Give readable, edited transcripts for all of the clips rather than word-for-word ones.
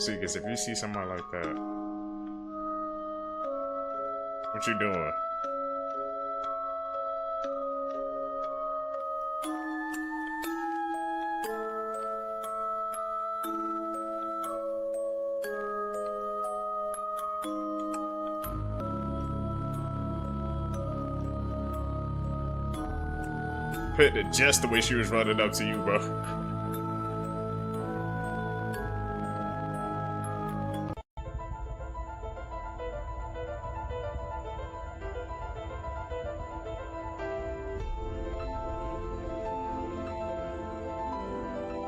See, because if you see somebody like that, what you doing? Put it just the way she was running up to you, bro.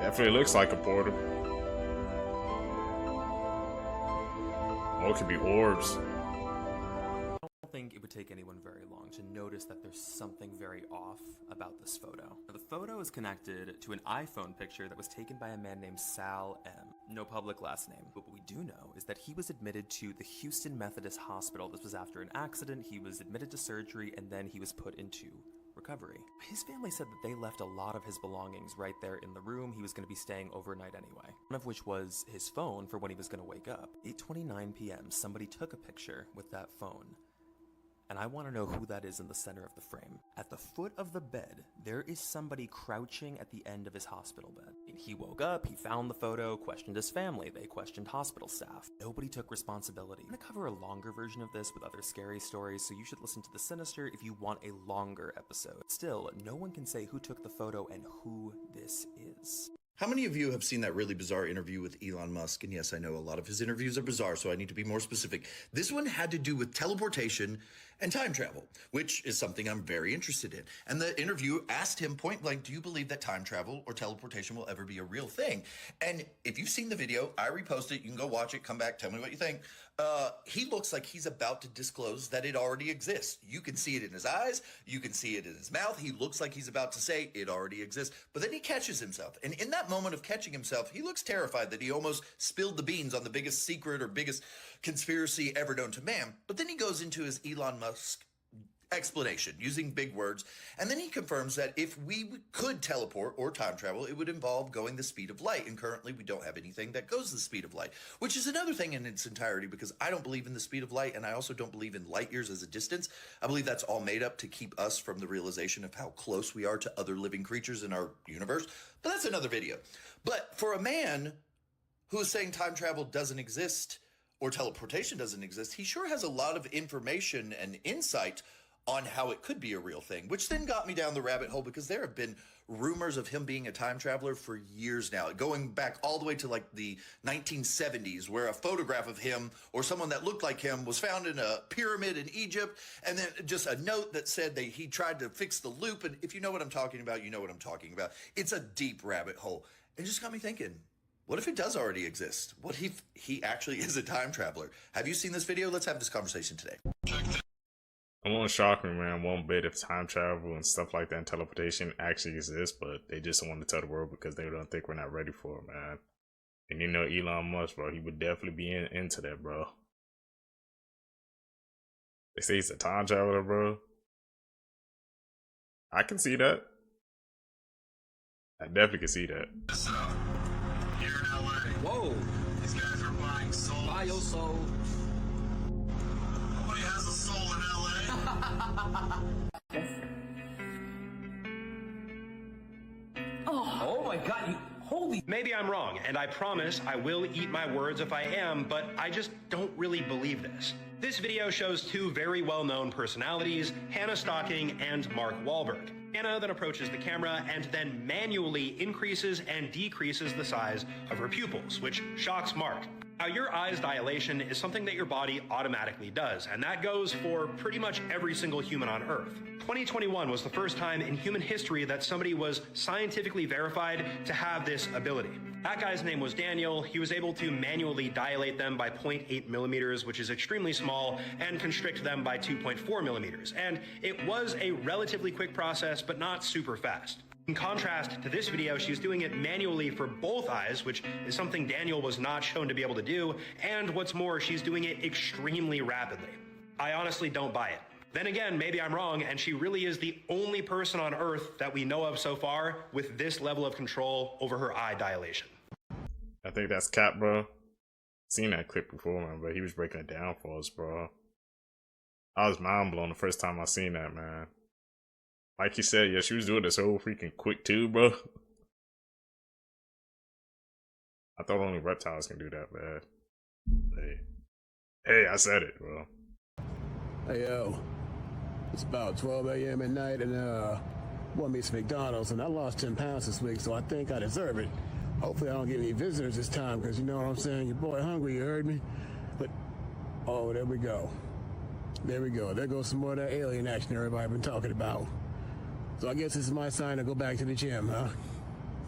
Definitely looks like a portal. Oh, it could be orbs. I don't think it would take anyone very long to notice that there's something very off about this photo. The photo is connected to an iPhone picture that was taken by a man named Sal M. No public last name. But what we do know is that he was admitted to the Houston Methodist Hospital. This was after an accident. He was admitted to surgery and then he was put into recovery. His family said that they left a lot of his belongings right there in the room. He was going to be staying overnight anyway. One of which was his phone for when he was going to wake up. 8:29 p.m. somebody took a picture with that phone. And I want to know who that is in the center of the frame. At the foot of the bed, there is somebody crouching at the end of his hospital bed. He woke up, he found the photo, questioned his family, they questioned hospital staff. Nobody took responsibility. I'm going to cover a longer version of this with other scary stories, so you should listen to The Sinister if you want a longer episode. Still, no one can say who took the photo and who this is. How many of you have seen that really bizarre interview with Elon Musk? And yes, I know a lot of his interviews are bizarre, so I need to be more specific. This one had to do with teleportation and time travel, which is something I'm very interested in. And the interview asked him point blank, do you believe that time travel or teleportation will ever be a real thing? And if you've seen the video, I reposted it. You can go watch it, come back, tell me what you think. He looks like he's about to disclose that it already exists. You can see it in his eyes. You can see it in his mouth. He looks like he's about to say it already exists. But then he catches himself. And in that moment of catching himself, he looks terrified that he almost spilled the beans on the biggest secret or biggest conspiracy ever known to man. But then he goes into his Elon Musk explanation using big words, and then he confirms that if we could teleport or time travel, it would involve going the speed of light, and currently we don't have anything that goes the speed of light, which is another thing in its entirety, because I don't believe in the speed of light, and I also don't believe in light years as a distance. I believe that's all made up to keep us from the realization of how close we are to other living creatures in our universe, but that's another video. But for a man who is saying time travel doesn't exist or teleportation doesn't exist, he sure has a lot of information and insight on how it could be a real thing, which then got me down the rabbit hole, because there have been rumors of him being a time traveler for years now, going back all the way to like the 1970s, where a photograph of him or someone that looked like him was found in a pyramid in Egypt, and then just a note that said that he tried to fix the loop. And if you know what I'm talking about, you know what I'm talking about. It's a deep rabbit hole. It just got me thinking, what if it does already exist? What if he actually is a time traveler? Have you seen this video? Let's have this conversation today. It won't shock me, man, one bit if time travel and stuff like that and teleportation actually exists, but they just don't want to tell the world because they don't think we're not ready for it, man. And you know Elon Musk, bro, he would definitely be into that, bro. They say he's a time traveler, bro. I can see that. I definitely can see that. So, here in LA, Whoa, these guys are buying souls. buy your soul. Nobody has a soul in LA. Oh my god, you holy. Maybe I'm wrong, and I promise I will eat my words if I am, but I just don't really believe this. This video shows two very well-known personalities, Hannah Stocking and Mark Wahlberg. Hannah then approaches the camera and then manually increases and decreases the size of her pupils, which shocks Mark. Now, your eye's dilation is something that your body automatically does, and that goes for pretty much every single human on Earth. 2021 was the first time in human history that somebody was scientifically verified to have this ability. That guy's name was Daniel. He was able to manually dilate them by 0.8 millimeters, which is extremely small, and constrict them by 2.4 millimeters. And it was a relatively quick process, but not super fast. In contrast to this video, she's doing it manually for both eyes, which is something Daniel was not shown to be able to do, and what's more, she's doing it extremely rapidly. I honestly don't buy it. Then again, maybe I'm wrong, and she really is the only person on Earth that we know of so far with this level of control over her eye dilation. I think that's cap, bro. Seen that clip before, man, but he was breaking it down for us, bro. I was mind blown the first time I seen that, man. Like you said, yeah, she was doing this so freaking quick too, bro. I thought only reptiles can do that, man. Hey, I said it, bro. Hey, yo. It's about 12 a.m. at night, and, want me some McDonald's, and I lost 10 pounds this week, so I think I deserve it. Hopefully I don't get any visitors this time, because you know what I'm saying? Your boy hungry, you heard me? But, oh, there we go. There we go. There goes some more of that alien action everybody been talking about. So I guess this is my sign to go back to the gym, huh?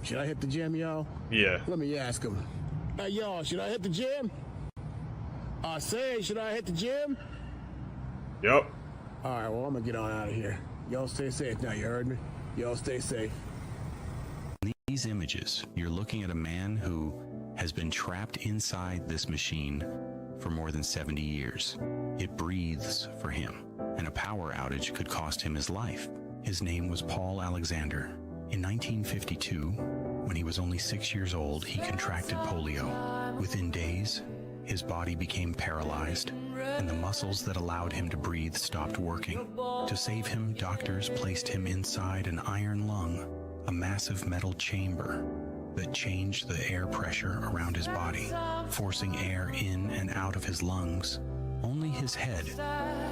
Should I hit the gym, y'all? Yeah. Let me ask them. Hey, y'all, should I hit the gym? I say, should I hit the gym? Yup. All right, well, I'm gonna get on out of here. Y'all stay safe now, you heard me? Y'all stay safe. These images, you're looking at a man who has been trapped inside this machine for more than 70 years. It breathes for him, and a power outage could cost him his life. His name was Paul Alexander. In 1952, when he was only 6 years old, he contracted polio. Within days, his body became paralyzed, and the muscles that allowed him to breathe stopped working. To save him, doctors placed him inside an iron lung, a massive metal chamber that changed the air pressure around his body, forcing air in and out of his lungs. Only his head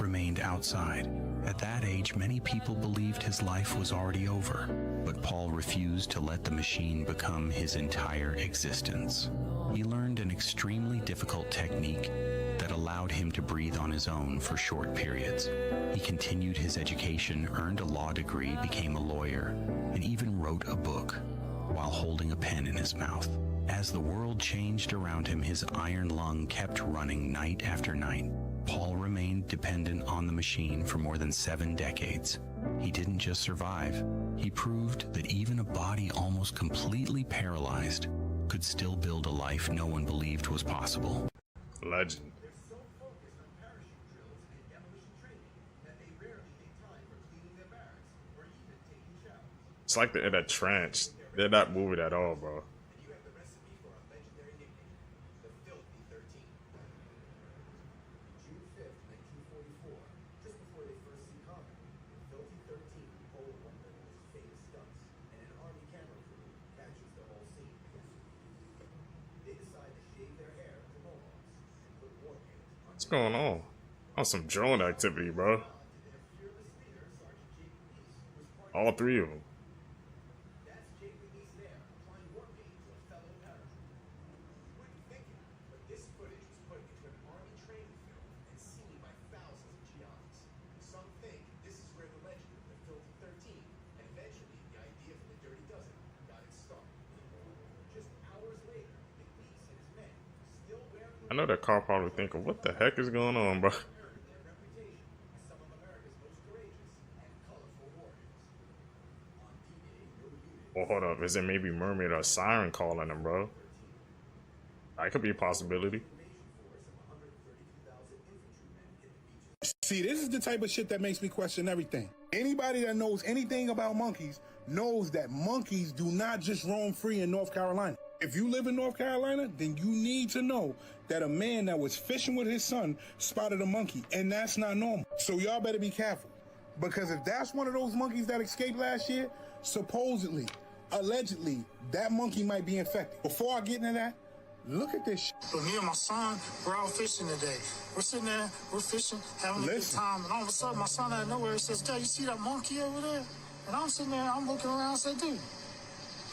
remained outside. At that age, many people believed his life was already over, but Paul refused to let the machine become his entire existence. He learned an extremely difficult technique that allowed him to breathe on his own for short periods. He continued his education, earned a law degree, became a lawyer, and even wrote a book while holding a pen in his mouth. As the world changed around him, his iron lung kept running night after night. Paul remained dependent on the machine for more than 7 decades. He didn't just survive, he proved that even a body almost completely paralyzed could still build a life no one believed was possible. Legend. It's like they're in a trance. They're not moving at all, bro. What's going on? On some drone activity, bro. All 3 of them. I know that car probably thinking, what the heck is going on, bro? Well, hold up. Is it maybe Mermaid or Siren calling them, bro? That could be a possibility. See, this is the type of shit that makes me question everything. Anybody that knows anything about monkeys knows that monkeys do not just roam free in North Carolina. If you live in North Carolina, then you need to know that a man that was fishing with his son spotted a monkey, and that's not normal. So y'all better be careful, because if that's one of those monkeys that escaped last year, supposedly, allegedly, that monkey might be infected. Before I get into that, look at this shit. So me and my son, we're out fishing today. We're sitting there, we're fishing, having a good time, and all of a sudden my son out of nowhere says, "Dad, you see that monkey over there?" And I'm sitting there, I'm looking around, I said, "Dude,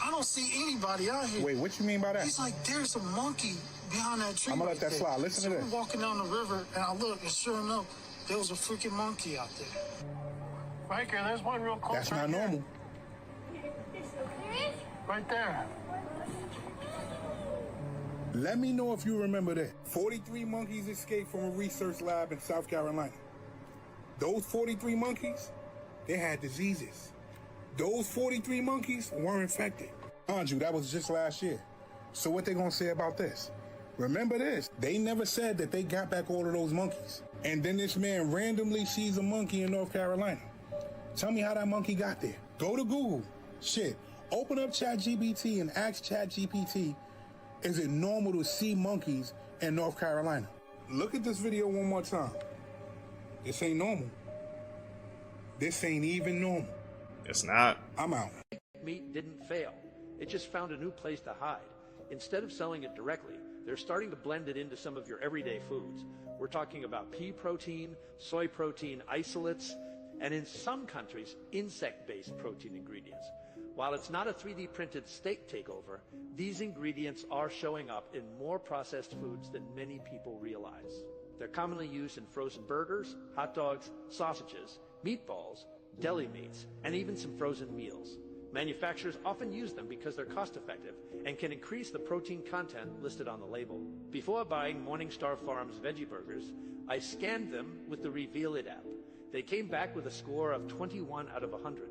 I don't see anybody out here." Wait, what you mean by that? He's like, "There's a monkey behind that tree." I'm gonna let that slide. Listen to this. We're walking down the river, and I look, and sure enough, there was a freaking monkey out there. Right here, there's one real close. That's not normal. Right there. Let me know if you remember that. 43 monkeys escaped from a research lab in South Carolina. Those 43 monkeys, they had diseases. Those 43 monkeys were infected. Andrew, that was just last year. So what they gonna say about this? Remember this, they never said that they got back all of those monkeys. And then this man randomly sees a monkey in North Carolina. Tell me how that monkey got there. Go to Google. Shit. Open up ChatGPT and ask ChatGPT, is it normal to see monkeys in North Carolina. Look at this video one more time. This ain't normal. This ain't even normal. It's not. I'm out. Meat didn't fail. It just found a new place to hide. Instead of selling it directly, they're starting to blend it into some of your everyday foods. We're talking about pea protein, soy protein isolates, and in some countries, insect-based protein ingredients. While it's not a 3D printed steak takeover, these ingredients are showing up in more processed foods than many people realize. They're commonly used in frozen burgers, hot dogs, sausages, meatballs, deli meats, and even some frozen meals. Manufacturers often use them because they're cost-effective and can increase the protein content listed on the label. Before buying Morningstar Farms veggie burgers, I scanned them with the Reveal It app. They came back with a score of 21 out of 100,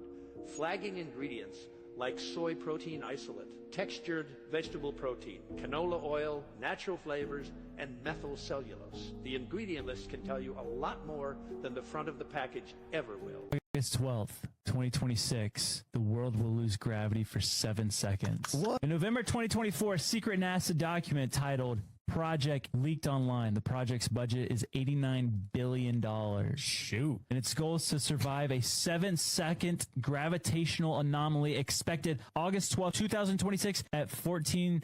flagging ingredients like soy protein isolate, textured vegetable protein, canola oil, natural flavors, and methyl cellulose. The ingredient list can tell you a lot more than the front of the package ever will. August 12th, 2026, the world will lose gravity for 7 seconds. What? In November 2024, a secret NASA document titled Project leaked online. The project's budget is $89 billion. Shoot. And its goal is to survive a 7-second gravitational anomaly expected August 12, 2026 at 14:33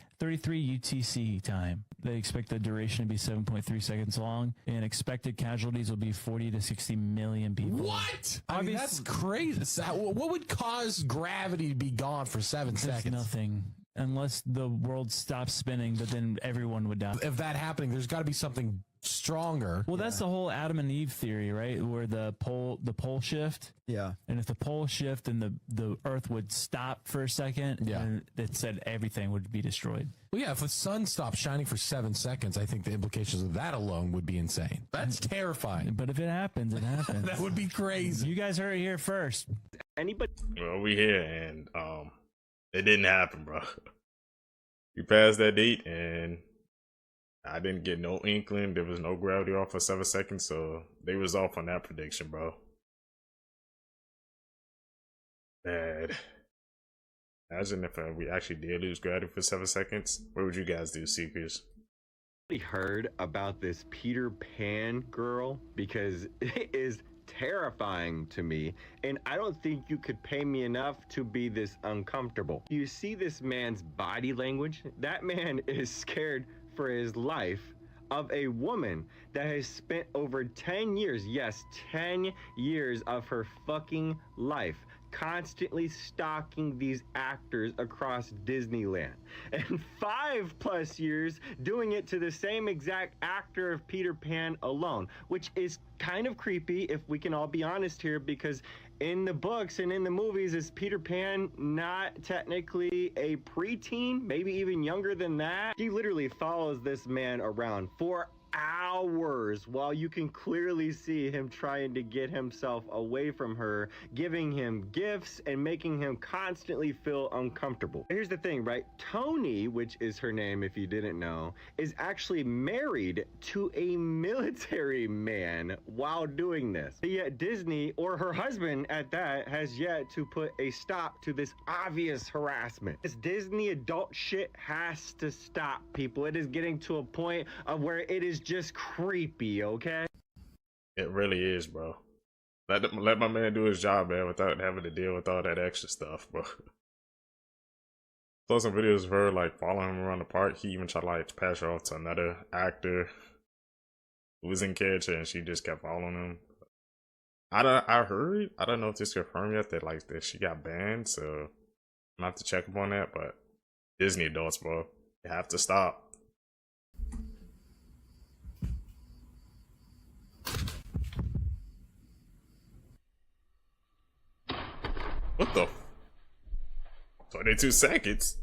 UTC time. They expect the duration to be 7.3 seconds long, and expected casualties will be 40 to 60 million people. What? I mean, that's crazy. What would cause gravity to be gone for 7 seconds? Nothing. Unless the world stops spinning, but then everyone would die. If that happening, there's got to be something stronger. Well, that's the whole Adam and Eve theory, right? Where the pole shift. Yeah. And if the pole shift, then the Earth would stop for a second. Yeah. And it said everything would be destroyed. Well, yeah, if the sun stops shining for 7 seconds, I think the implications of that alone would be insane. That's terrifying. But if it happens, it happens. That would be crazy. You guys heard it here first. Anybody? Well, we here, and it didn't happen, bro. We passed that date, and I didn't get no inkling. There was no gravity off for 7 seconds, so they was off on that prediction, bro. Bad. Imagine if we actually did lose gravity for 7 seconds. What would you guys do, Seekers? Heard about this Peter Pan girl because it is terrifying to me, and I don't think you could pay me enough to be this uncomfortable. You see this man's body language? That man is scared for his life of a woman that has spent over 10 years, yes, 10 years of her fucking life constantly stalking these actors across Disneyland, and 5+ years doing it to the same exact actor of Peter Pan alone, which is kind of creepy if we can all be honest here, because in the books and in the movies, is Peter Pan not technically a preteen, maybe even younger than that? She literally follows this man around for hours while you can clearly see him trying to get himself away from her, giving him gifts and making him constantly feel uncomfortable. Here's the thing, right? Tony, which is her name if you didn't know, is actually married to a military man while doing this. Yet Disney, or her husband at that, has yet to put a stop to this obvious harassment. This Disney adult shit has to stop, people. It is getting to a point of where it is just creepy, okay? It really is, bro. Let my man do his job, man, without having to deal with all that extra stuff, bro. Saw some videos of her like following him around the park. He even tried to like pass her off to another actor who was in character, and she just kept following him. I heard, I don't know if this confirmed yet that she got banned, so I'm gonna have to check up on that. But Disney adults, bro, you have to stop. What the? 22 seconds?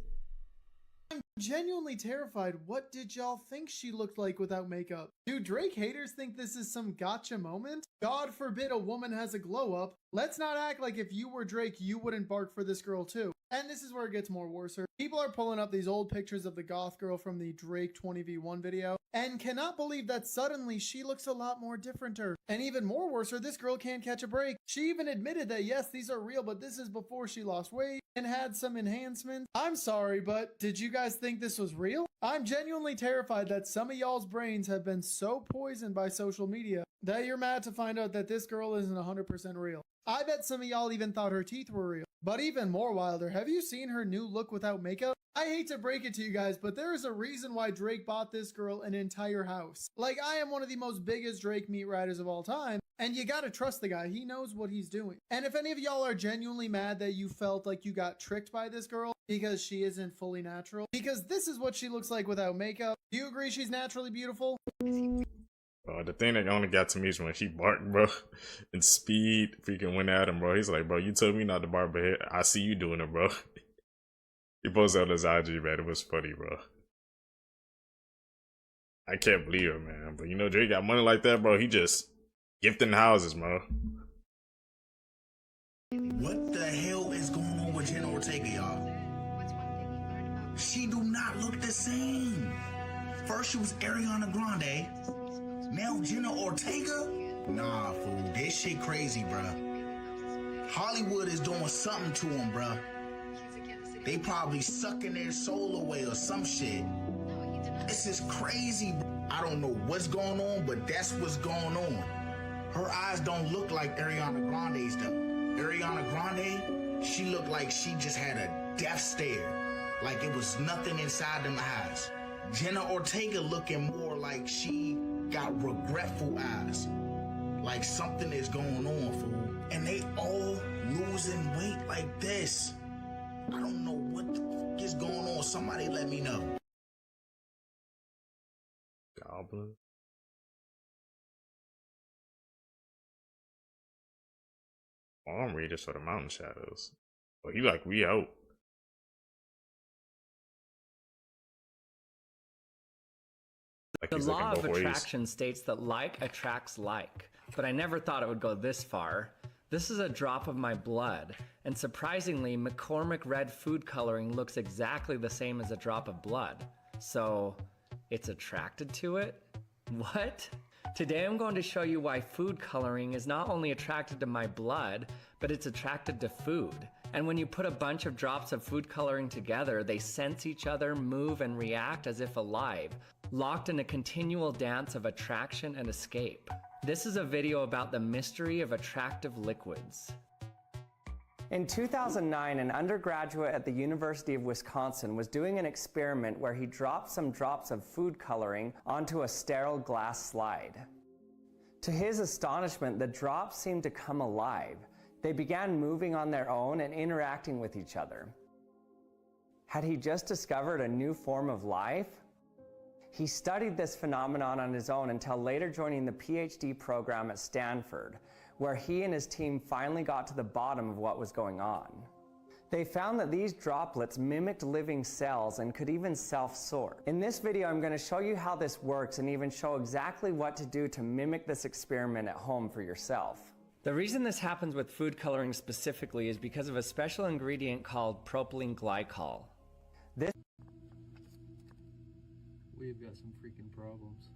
I'm genuinely terrified. What did y'all think she looked like without makeup? Do Drake haters think this is some gotcha moment? God forbid a woman has a glow up. Let's not act like if you were Drake, you wouldn't bark for this girl too. And this is where it gets more worse. People are pulling up these old pictures of the goth girl from the Drake 20v1 video and cannot believe that suddenly she looks a lot more differenter. And even more worse, this girl can't catch a break. She even admitted that yes, these are real, but this is before she lost weight and had some enhancements. I'm sorry, but did you guys think this was real? I'm genuinely terrified that some of y'all's brains have been so poisoned by social media that you're mad to find out that this girl isn't 100% real. I bet some of y'all even thought her teeth were real. But even more wilder, have you seen her new look without makeup? I hate to break it to you guys, but there is a reason why Drake bought this girl an entire house. Like, I am one of the most biggest Drake meat riders of all time, and you gotta trust the guy. He knows what he's doing. And if any of y'all are genuinely mad that you felt like you got tricked by this girl because she isn't fully natural, because this is what she looks like without makeup, do you agree she's naturally beautiful? The thing that only got to me is when she barked, bro, and Speed freaking went at him, bro. He's like, bro, you told me not to bark, but I see you doing it, bro. He posted on his IG, man. It was funny, bro. I can't believe it, man. But you know, Drake got money like that, bro. He just gifting houses, bro. What the hell is going on with Jenna Ortega, y'all? She do not look the same. First she was Ariana Grande. Now Jenna Ortega? Nah, fool. This shit crazy, bruh. Hollywood is doing something to them, bruh. They probably sucking their soul away or some shit. This is crazy, bro. I don't know what's going on, but that's what's going on. Her eyes don't look like Ariana Grande's, though. Ariana Grande, she looked like she just had a death stare. Like it was nothing inside them eyes. Jenna Ortega looking more like she got regretful eyes. Like something is going on, fool. And they all losing weight like this. I don't know what the fuck is going on. Somebody let me know. Goblin. Arm Raiders for the Mountain Shadows. Oh, he like, we out. Like the he's law looking of both ways. attraction states that like attracts like, but I never thought it would go this far. This is a drop of my blood, and surprisingly, McCormick red food coloring looks exactly the same as a drop of blood. So, it's attracted to it? What? Today I'm going to show you why food coloring is not only attracted to my blood, but it's attracted to food. And when you put a bunch of drops of food coloring together, they sense each other, move, and react as if alive, locked in a continual dance of attraction and escape. This is a video about the mystery of attractive liquids. In 2009, an undergraduate at the University of Wisconsin was doing an experiment where he dropped some drops of food coloring onto a sterile glass slide. To his astonishment, the drops seemed to come alive. They began moving on their own and interacting with each other. Had he just discovered a new form of life? He studied this phenomenon on his own until later joining the PhD program at Stanford, where he and his team finally got to the bottom of what was going on. They found that these droplets mimicked living cells and could even self-sort. In this video, I'm going to show you how this works and even show exactly what to do to mimic this experiment at home for yourself. The reason this happens with food coloring specifically is because of a special ingredient called propylene glycol. We've got some freaking problems.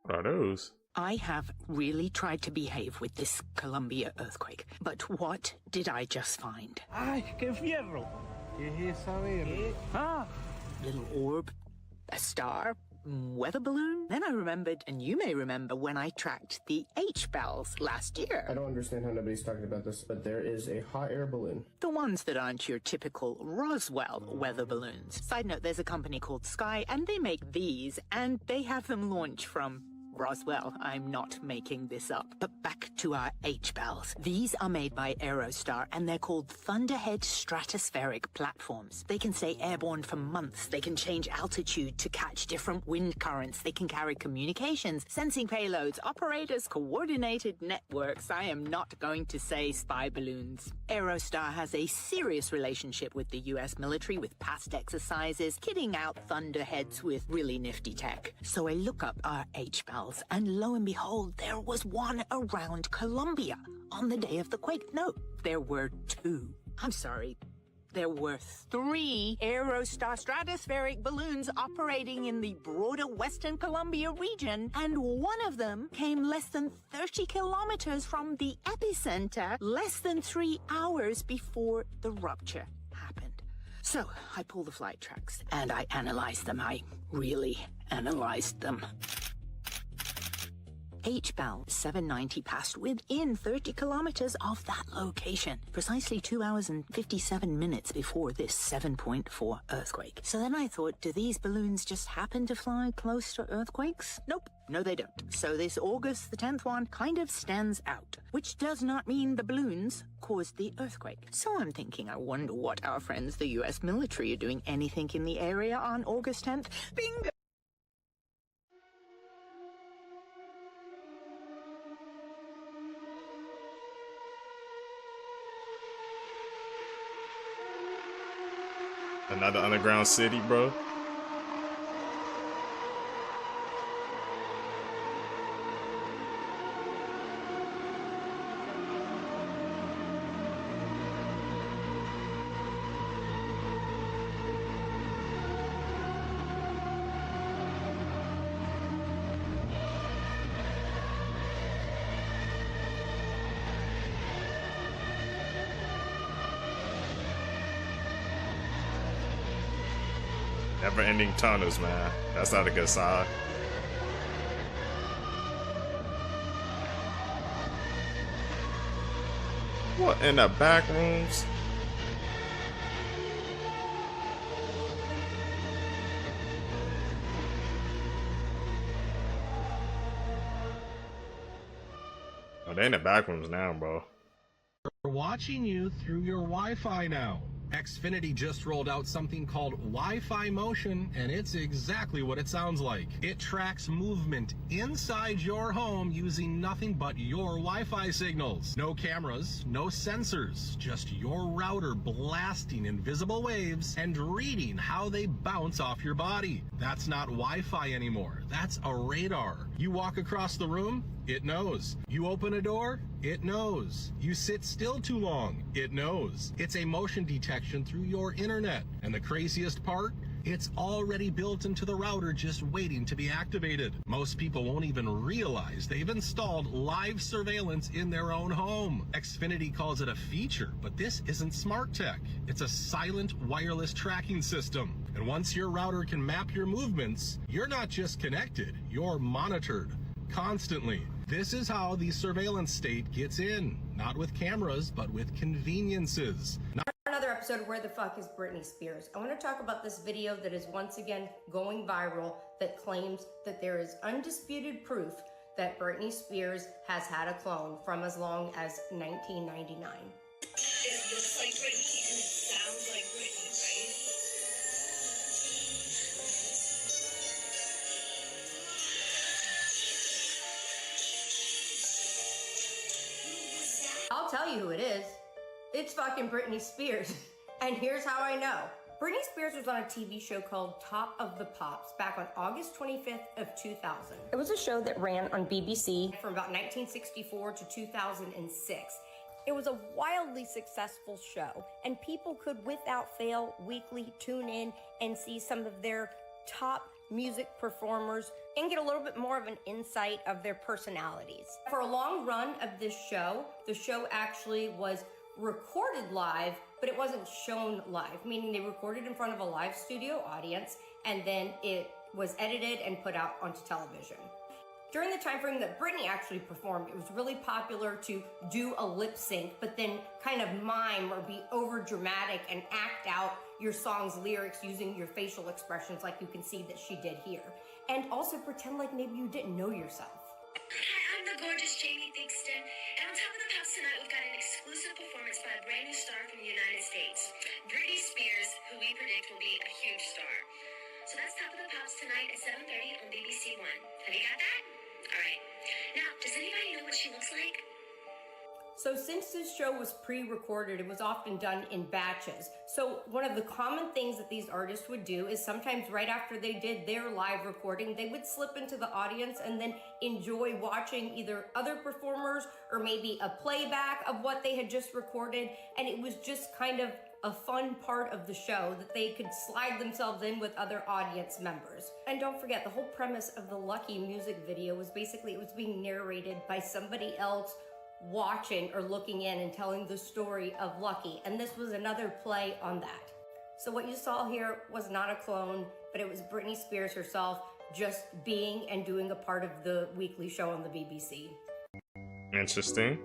What are those? I have really tried to behave with this Columbia earthquake, but what did I just find? Ay, qué fierro. ¿Qué es saber? Ah, little orb, a star, weather balloon. Then I remembered, and you may remember, when I tracked the H-Bells last year. I don't understand how nobody's talking about this, but there is a hot air balloon. The ones that aren't your typical Roswell weather balloons. Side note, there's a company called Sky, and they make these, and they have them launch from Roswell. I'm not making this up. But back to our H-Bells. These are made by Aerostar, and they're called Thunderhead stratospheric platforms. They can stay airborne for months. They can change altitude to catch different wind currents. They can carry communications, sensing payloads, operators, coordinated networks. I am not going to say spy balloons. Aerostar has a serious relationship with the US military, with past exercises, kitting out Thunderheads with really nifty tech. So I look up our H-Bells, and lo and behold, there was one around Columbia on the day of the quake. No, there were two. I'm sorry. There were 3 Aerostar stratospheric balloons operating in the broader Western Columbia region, and one of them came less than 30 kilometers from the epicenter, less than 3 hours before the rupture happened. So I pulled the flight tracks and I analyzed them. I really analyzed them. HBAL 790 passed within 30 kilometers of that location, precisely 2 hours and 57 minutes before this 7.4 earthquake. So then I thought, do these balloons just happen to fly close to earthquakes? Nope. No, they don't. So this August the 10th one kind of stands out, which does not mean the balloons caused the earthquake. So I'm thinking, I wonder what our friends, the US military, are doing anything in the area on August 10th? Bingo! Another underground city, bro. Never-ending tunnels, man. That's not a good sign. What, in the back rooms? Oh, they in the back rooms now, bro. We're watching you through your Wi-Fi now. Xfinity just rolled out something called Wi-Fi Motion, and it's exactly what it sounds like. It tracks movement inside your home using nothing but your Wi-Fi signals. No cameras, no sensors, just your router blasting invisible waves and reading how they bounce off your body. That's not Wi-Fi anymore. That's a radar. You walk across the room, it knows. You open a door, it knows. You sit still too long, it knows. It's a motion detection through your internet. And the craziest part? It's already built into the router, just waiting to be activated. Most people won't even realize they've installed live surveillance in their own home. Xfinity calls it a feature, but this isn't smart tech. It's a silent wireless tracking system. And once your router can map your movements, you're not just connected, you're monitored constantly. This is how the surveillance state gets in. Not with cameras, but with conveniences. Another episode of Where the Fuck is Britney Spears? I want to talk about this video that is once again going viral that claims that there is undisputed proof that Britney Spears has had a clone from as long as 1999. It looks like Britney and it sounds like Britney, right? I'll tell you who it is. It's fucking Britney Spears. And here's how I know. Britney Spears was on a TV show called Top of the Pops back on August 25th of 2000. It was a show that ran on BBC from about 1964 to 2006. It was a wildly successful show, and people could without fail weekly tune in and see some of their top music performers and get a little bit more of an insight of their personalities. For a long run of this show, the show actually was recorded live, but it wasn't shown live, meaning they recorded in front of a live studio audience and then it was edited and put out onto television. During the time frame that Britney actually performed, it was really popular to do a lip sync, but then kind of mime or be over dramatic and act out your song's lyrics using your facial expressions like you can see that she did here. And also pretend like maybe you didn't know yourself. Hi, I'm the gorgeous Jamie Theakston, and on Top of the Pops tonight, we've got an exclusive performance by a brand new star from the United States, Britney Spears, who we predict will be a huge star. So that's Top of the Pops tonight at 7:30 on BBC One. Have you got that? All right. Now, does anybody know what she looks like? So since this show was pre-recorded, it was often done in batches. So one of the common things that these artists would do is sometimes right after they did their live recording, they would slip into the audience and then enjoy watching either other performers or maybe a playback of what they had just recorded. And it was just kind of a fun part of the show that they could slide themselves in with other audience members. And don't forget, the whole premise of the Lucky music video was basically it was being narrated by somebody else watching or looking in and telling the story of Lucky, and this was another play on that. So what you saw here was not a clone, but it was Britney Spears herself just being and doing a part of the weekly show on the BBC. Interesting.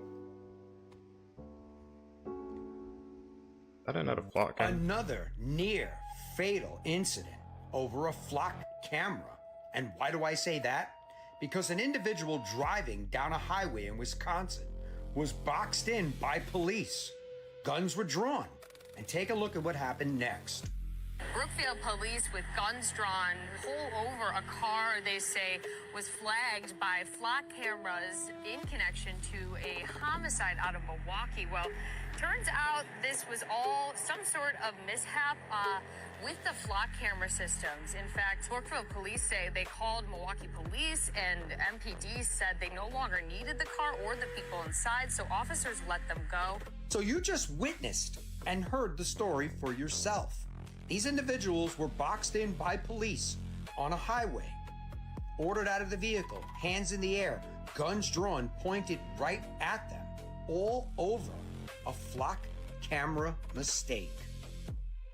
I didn't know the flock camera. Another near fatal incident over a flock camera. And why do I say that? Because an individual driving down a highway in Wisconsin was boxed in by police. Guns were drawn. And take a look at what happened next. Brookfield police with guns drawn pull over a car they say was flagged by flock cameras in connection to a homicide out of Milwaukee. Well, turns out this was all some sort of mishap with the flock camera systems. In fact, Brookfield police say they called Milwaukee police and MPD said they no longer needed the car or the people inside, so officers let them go. So you just witnessed and heard the story for yourself. These individuals were boxed in by police on a highway, ordered out of the vehicle, hands in the air, guns drawn, pointed right at them, all over a flock camera mistake.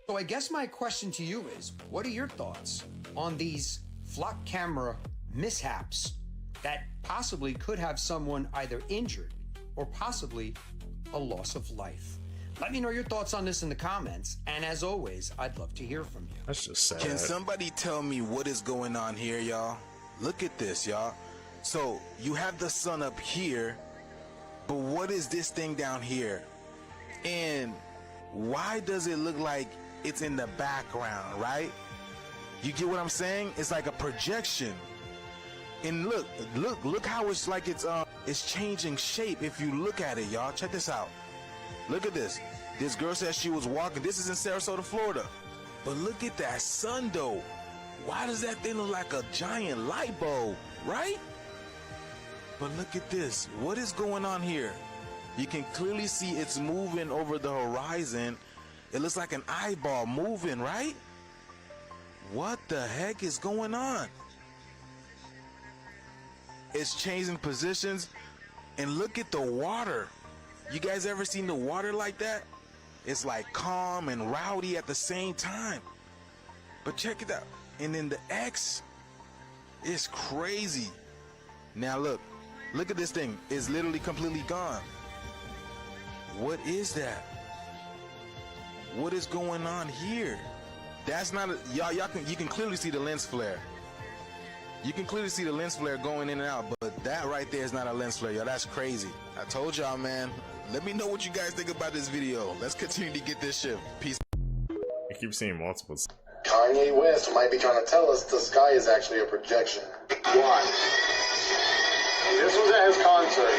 So I guess my question to you is, what are your thoughts on these flock camera mishaps that possibly could have someone either injured or possibly a loss of life? Let me know your thoughts on this in the comments, and as always, I'd love to hear from you. That's just sad. Can somebody tell me what is going on here, y'all? Look at this, y'all. So you have the sun up here, but what is this thing down here? And why does it look like it's in the background, right? You get what I'm saying? It's like a projection. And look how it's like it's changing shape if you look at it, y'all. Check this out. Look at this. This girl said she was walking. This is in Sarasota, Florida. But look at that sun, though. Why does that thing look like a giant light bulb, right? But look at this. What is going on here? You can clearly see it's moving over the horizon. It looks like an eyeball moving, right? What the heck is going on? It's changing positions. And look at the water. You guys ever seen the water like that? It's like calm and rowdy at the same time. But check it out. And then the X is crazy. Now look at this thing. It's literally completely gone. What is that? What is going on here? That's not you can clearly see the lens flare. You can clearly see the lens flare going in and out, but that right there is not a lens flare, y'all. That's crazy. I told y'all, man. Let me know what you guys think about this video. Let's continue to get this shit. Peace. I keep seeing multiples. Kanye West might be trying to tell us the sky is actually a projection. Why? This was at his concert.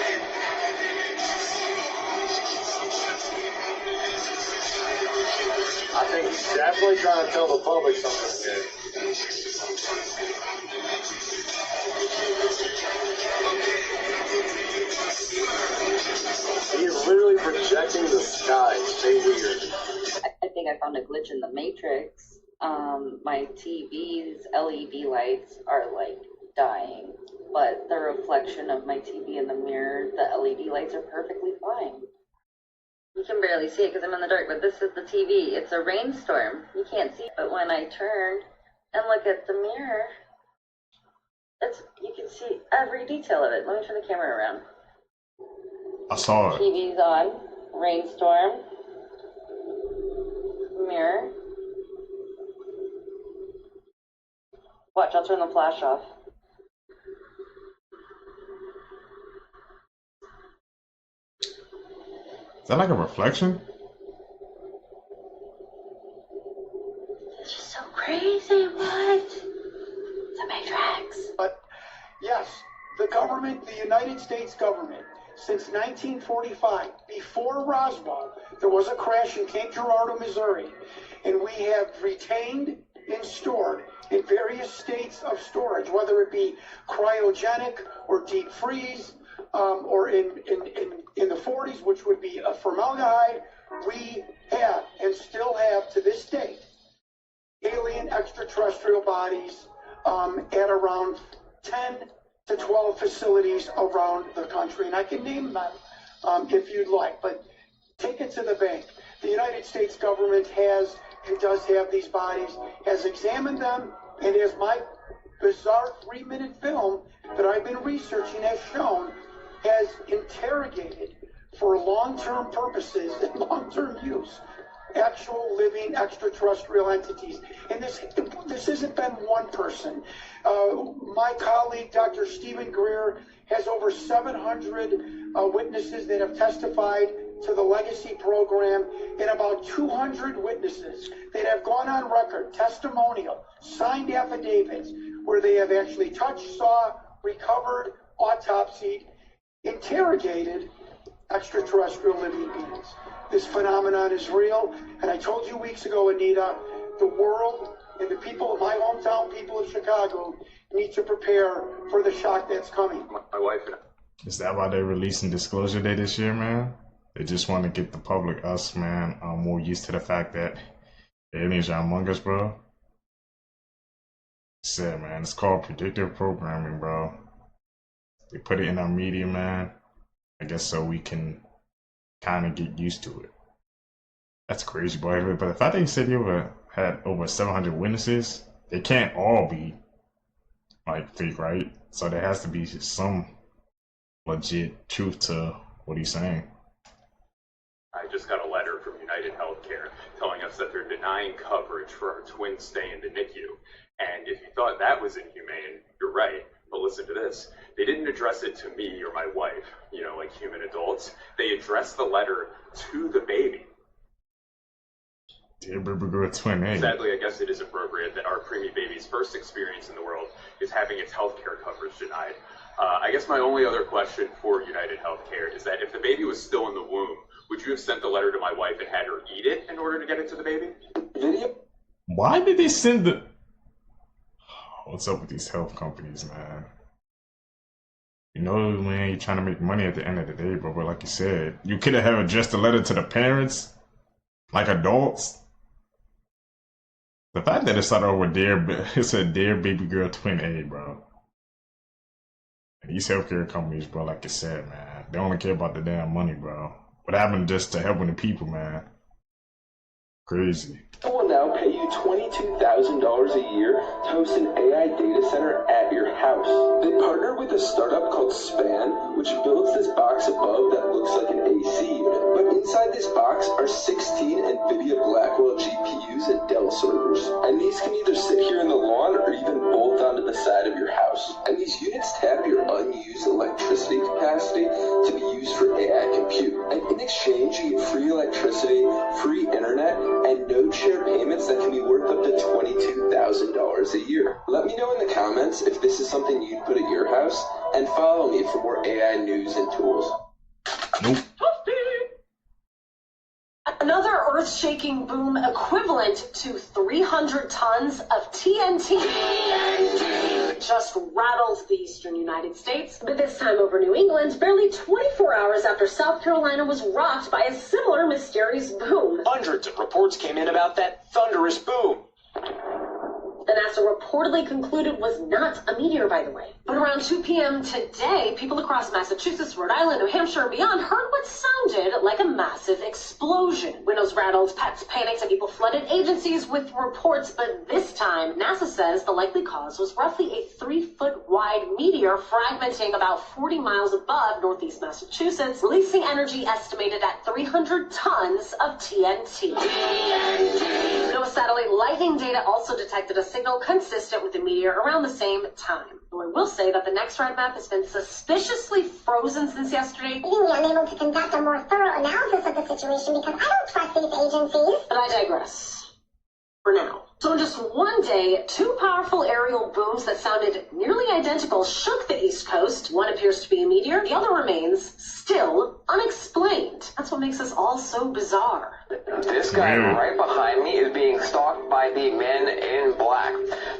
I think he's definitely trying to tell the public something good. He is literally projecting the sky. It's so weird. I think I found a glitch in the matrix. My TV's LED lights are like dying, but the reflection of my TV in the mirror, the LED lights are perfectly fine. You can barely see it because I'm in the dark, but this is the TV. It's a rainstorm. You can't see it, but when I turn and look at the mirror, you can see every detail of it. Let me turn the camera around. I saw it. TV's on. Rainstorm. Mirror. Watch, I'll turn the flash off. Is that like a reflection? It's just so crazy. What? It's a matrix. But yes, the government, the United States government, since 1945. Before Roswell, there was a crash in Cape Girardeau, Missouri, and we have retained and stored in various states of storage, whether it be cryogenic or deep freeze, or in the 40s, which would be a formaldehyde. We have and still have to this date alien extraterrestrial bodies at around 10 to 12 facilities around the country, and I can name them if you'd like, but take it to the bank. The United States government has and does have these bodies, has examined them, and as my bizarre 3-minute film that I've been researching has shown, has interrogated for long-term purposes and long-term use actual living extraterrestrial entities. And this hasn't been one person. My colleague, Dr. Stephen Greer, has over 700 witnesses that have testified to the Legacy program, and about 200 witnesses that have gone on record, testimonial, signed affidavits, where they have actually touched, saw, recovered, autopsied, interrogated extraterrestrial living beings. This phenomenon is real, and I told you weeks ago, Anita, the world and the people of my hometown, people of Chicago, need to prepare for the shock that's coming. My wife and Is that why they're releasing Disclosure Day this year, man? They just want to get the public, us, man, more used to the fact that the aliens are among us, bro. Said, man, it's called predictive programming, bro. They put it in our media, man. I guess so we can kind of get used to it. That's crazy, boy. But the fact that you said you had over 700 witnesses, they can't all be like fake, right? So there has to be some legit truth to what he's saying. I just got a letter from United Healthcare telling us that they're denying coverage for our twins stay in the NICU. And if you thought that was inhumane, you're right. But listen to this. They didn't address it to me or my wife, you know, like human adults. They addressed the letter to the baby. Dear baby girl twin, hey. Sadly, I guess it is appropriate that our preemie baby's first experience in the world is having its healthcare coverage denied. I guess my only other question for United Healthcare is that if the baby was still in the womb, would you have sent the letter to my wife and had her eat it in order to get it to the baby? Why did they send the... What's up with these health companies, man? You know, man, you're trying to make money at the end of the day, bro. But like you said, you could have addressed the letter to the parents, like adults. The fact that it started over it said dear baby girl twin A, bro. And these healthcare companies, bro, like you said, man, they only care about the damn money, bro. What happened just to helping the people, man? Crazy. I will now pay you $22,000 a year to host an AI data center at your house. They partnered with a startup called Span, which builds this box above that looks like an AC unit. But inside this box are 16 NVIDIA Blackwell GPUs and Dell servers. And these can either sit here in the lawn or even bolt onto the side of your house. And these units tap your unused electricity capacity to be used for AI compute. And in exchange, you get free electricity, free internet, and no share payments that can be worth up to $22,000 a year. Let me know in the comments if this is something you'd put at your house, and follow me for more AI news and tools. Nope. Another earth-shaking boom equivalent to 300 tons of TNT just rattled the eastern United States, but this time over New England, barely 24 hours after South Carolina was rocked by a similar mysterious boom. Hundreds of reports came in about that thunderous boom. The NASA reportedly concluded was not a meteor, by the way. But around 2 p.m. today, people across Massachusetts, Rhode Island, New Hampshire, and beyond heard what sounded like a massive explosion. Windows rattled, pets panicked, and people flooded agencies with reports, but this time, NASA says the likely cause was roughly a 3-foot-wide meteor fragmenting about 40 miles above northeast Massachusetts, releasing energy estimated at 300 tons of TNT. NOAA satellite lightning data also detected a signal consistent with the meteor around the same time. Though I will say that the NextRad map has been suspiciously frozen since yesterday. Being unable to conduct a more thorough analysis of the situation because I don't trust these agencies. But I digress. For now. So in just one day, two powerful aerial booms that sounded nearly identical shook the East Coast. One appears to be a meteor, the other remains still unexplained. That's what makes us all so bizarre. This guy right behind me is being stalked by the Men in Black.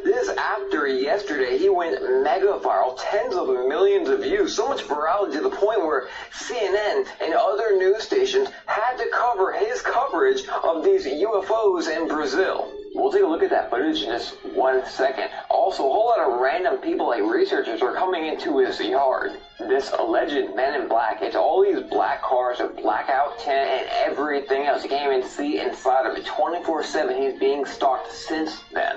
This after yesterday he went mega viral, tens of millions of views, so much virality to the point where CNN and other news stations had to cover his coverage of these UFOs in Brazil. We'll take a look at that footage in just 1 second. Also, a whole lot of random people, like researchers, are coming into his yard. This alleged Men in Black, it's all these black cars, a blackout tent, and everything else. You can't even see inside of it. 24/7, he's being stalked since then.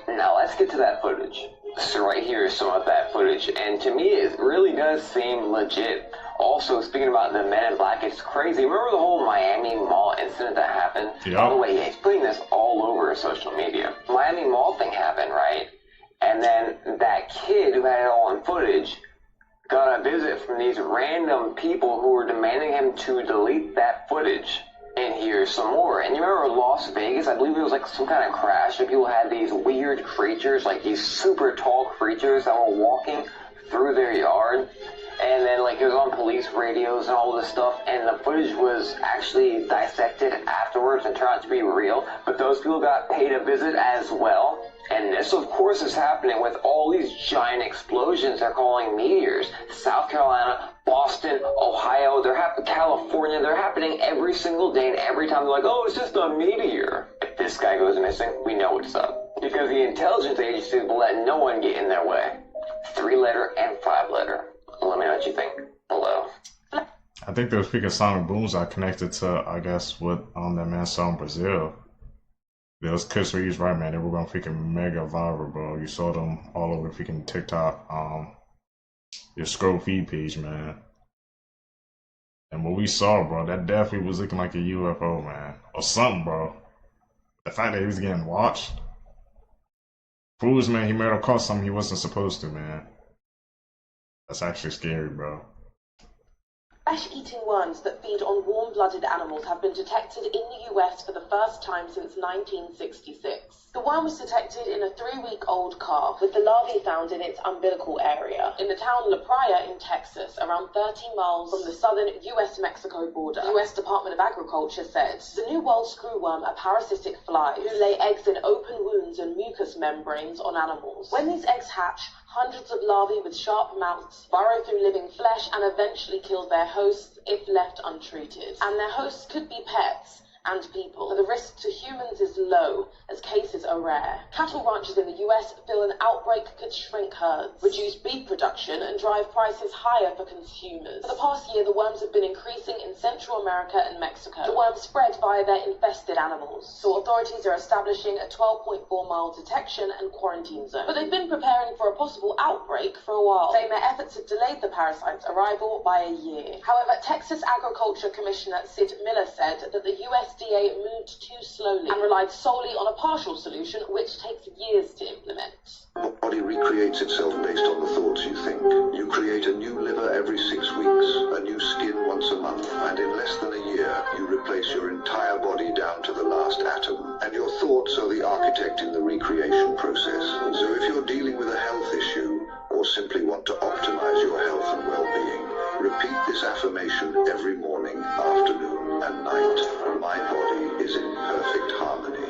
Now let's get to that footage. So right here is some of that footage, and to me it really does seem legit. Also, speaking about the Men in Black, it's crazy. Remember the whole Miami Mall incident that happened? Yeah. By the way, he's putting this all over social media. Miami Mall thing happened, right? And then that kid who had it all on footage got a visit from these random people who were demanding him to delete that footage. And here's some more. And you remember Las Vegas? I believe it was like some kind of crash, and people had these weird creatures, like these super tall creatures that were walking through their yard. And then, like, it was on police radios and all this stuff, and the footage was actually dissected afterwards and turned out to be real. But those people got paid a visit as well. And this, of course, is happening with all these giant explosions they're calling meteors. South Carolina, Boston, Ohio, California, they're happening every single day, and every time they're like, oh, it's just a meteor. If this guy goes missing, we know what's up. Because the intelligence agencies will let no one get in their way. 3-letter and 5-letter. Let me know what you think below. I think those freaking sonic booms are connected to, I guess, what that man saw in Brazil. Those Chris Reeves, right, man? They were going freaking mega viral, bro. You saw them all over freaking TikTok, your scroll feed page, man. And what we saw, bro, that definitely was looking like a UFO, man, or something, bro. The fact that he was getting watched proves, man, he might have caught something he wasn't supposed to, man. That's actually scary, bro. Flesh-eating worms that feed on warm-blooded animals have been detected in the US for the first time since 1966. The worm was detected in a 3-week-old calf, with the larvae found in its umbilical area, in the town La Praya in Texas, around 30 miles from the southern US-Mexico border. The US Department of Agriculture said the New World screwworm are parasitic flies who lay eggs in open wounds and mucous membranes on animals. When these eggs hatch, hundreds of larvae with sharp mouths burrow through living flesh and eventually kill their hosts if left untreated. And their hosts could be pets and people, but the risk to humans is low, as cases are rare. Cattle ranchers in the US feel an outbreak could shrink herds, reduce beef production, and drive prices higher for consumers. For the past year, the worms have been increasing in Central America and Mexico. The worms spread via their infested animals, so authorities are establishing a 12.4-mile detection and quarantine zone. But they've been preparing for a possible outbreak for a while, saying their efforts have delayed the parasite's arrival by a year. However, Texas Agriculture Commissioner Sid Miller said that the USDA moved too slowly and relied solely on a partial solution, which takes years to implement. Your body recreates itself based on the thoughts you think. You create a new liver every 6 weeks, a new skin once a month, and in less than a year, you replace your entire body down to the last atom. And your thoughts are the architect in the recreation process. So if you're dealing with a health issue, or simply want to optimize your health and well-being, repeat this affirmation every morning, afternoon, and night. My body is in perfect harmony.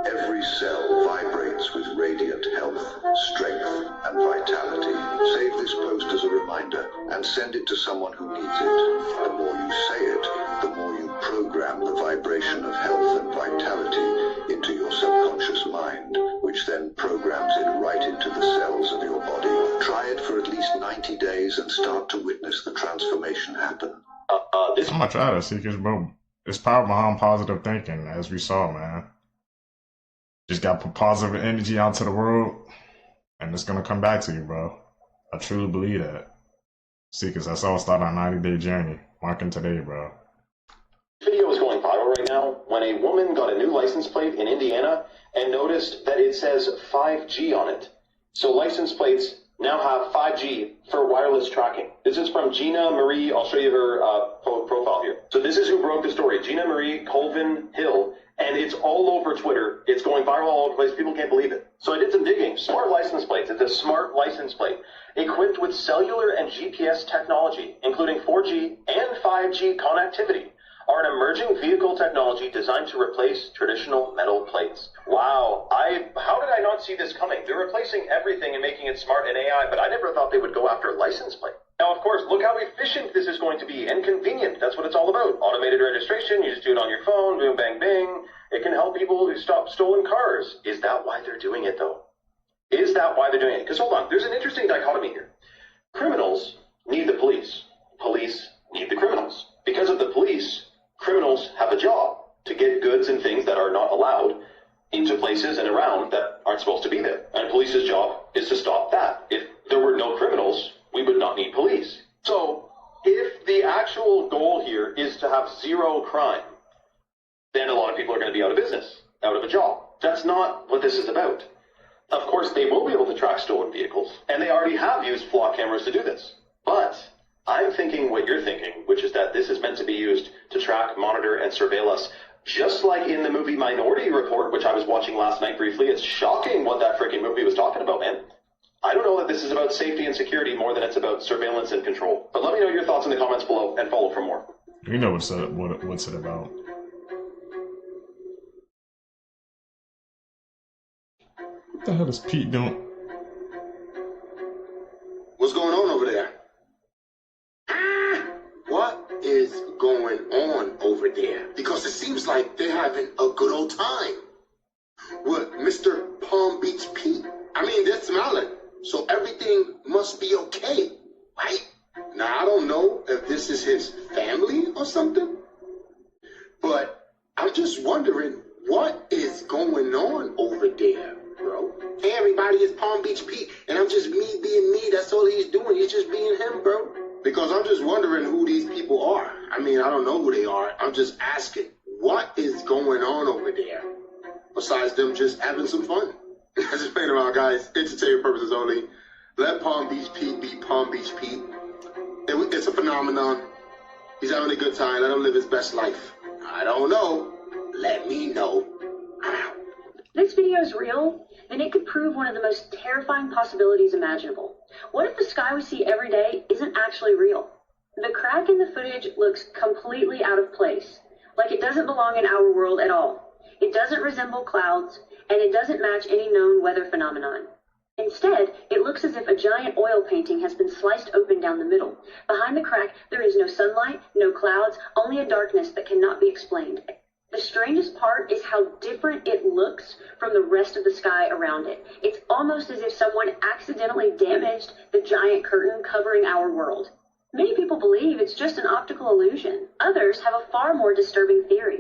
Every cell vibrates with radiant health, strength, and vitality. Save this post as a reminder and send it to someone who needs it. The more you say it, the more you program the vibration of health and vitality into your subconscious mind, which then programs it right into the cells of your body. Try it for at least 90 days and start to witness the transformation happen. I'm gonna try to see, because, bro, it's power behind positive thinking, as we saw, man. Just got to put positive energy out to the world, and it's gonna come back to you, bro. I truly believe that. See, because that's all started on a 90-day journey, marking today, bro. Video is going viral right now when a woman got a new license plate in Indiana and noticed that it says 5G on it. So license plates now have 5G for wireless tracking. This is from Gina Marie. I'll show you her profile here. So this is who broke the story. Gina Marie Colvin Hill. And it's all over Twitter. It's going viral all over the place. People can't believe it. So I did some digging. Smart license plates. It's a smart license plate equipped with cellular and GPS technology, including 4G and 5G connectivity, are an emerging vehicle technology designed to replace traditional metal plates. Wow. How did I not see this coming? They're replacing everything and making it smart and AI, but I never thought they would go after a license plate. Now, of course, look how efficient this is going to be and convenient. That's what it's all about. Automated registration. You just do it on your phone. Boom, bang, bing. It can help people who stop stolen cars. Is that why they're doing it, though? Is that why they're doing it? Because, hold on, there's an interesting dichotomy here. Criminals need the police. Police need the criminals. Because of the police, criminals have a job to get goods and things that are not allowed into places and around that aren't supposed to be there. And police's job is to stop that. If there were no criminals, we would not need police. So, if the actual goal here is to have zero crime, then a lot of people are going to be out of business, out of a job. That's not what this is about. Of course, they will be able to track stolen vehicles, and they already have used flock cameras to do this. But I'm thinking what you're thinking, which is that this is meant to be used to track, monitor, and surveil us, just like in the movie Minority Report, which I was watching last night briefly. It's shocking what that freaking movie was talking about, man. I don't know that this is about safety and security more than it's about surveillance and control. But let me know your thoughts in the comments below and follow for more. You know what's it about. What the hell is Pete doing? What's going on over there? What is going on over there? Because it seems like they're having a good old time with Mr. Palm Beach Pete. I mean, they're smiling, so everything must be okay, right? Now, I don't know if this is his family or something, but I'm just wondering what is going on over there, bro. Hey, everybody, it's Palm Beach Pete, and I'm just me being me. That's all he's doing. He's just being him, bro. Because I'm just wondering who these people are. I mean, I don't know who they are. I'm just asking, what is going on over there? Besides them just having some fun. Just playing around, guys. Entertainment purposes only. Let Palm Beach Pete be Palm Beach Pete. It's a phenomenon. He's having a good time. Let him live his best life. I don't know. Let me know. This video is real, then it could prove one of the most terrifying possibilities imaginable. What if the sky we see every day isn't actually real? The crack in the footage looks completely out of place, like it doesn't belong in our world at all. It doesn't resemble clouds, and it doesn't match any known weather phenomenon. Instead, it looks as if a giant oil painting has been sliced open down the middle. Behind the crack, there is no sunlight, no clouds, only a darkness that cannot be explained. The strangest part is how different it looks from the rest of the sky around it. It's almost as if someone accidentally damaged the giant curtain covering our world. Many people believe it's just an optical illusion. Others have a far more disturbing theory.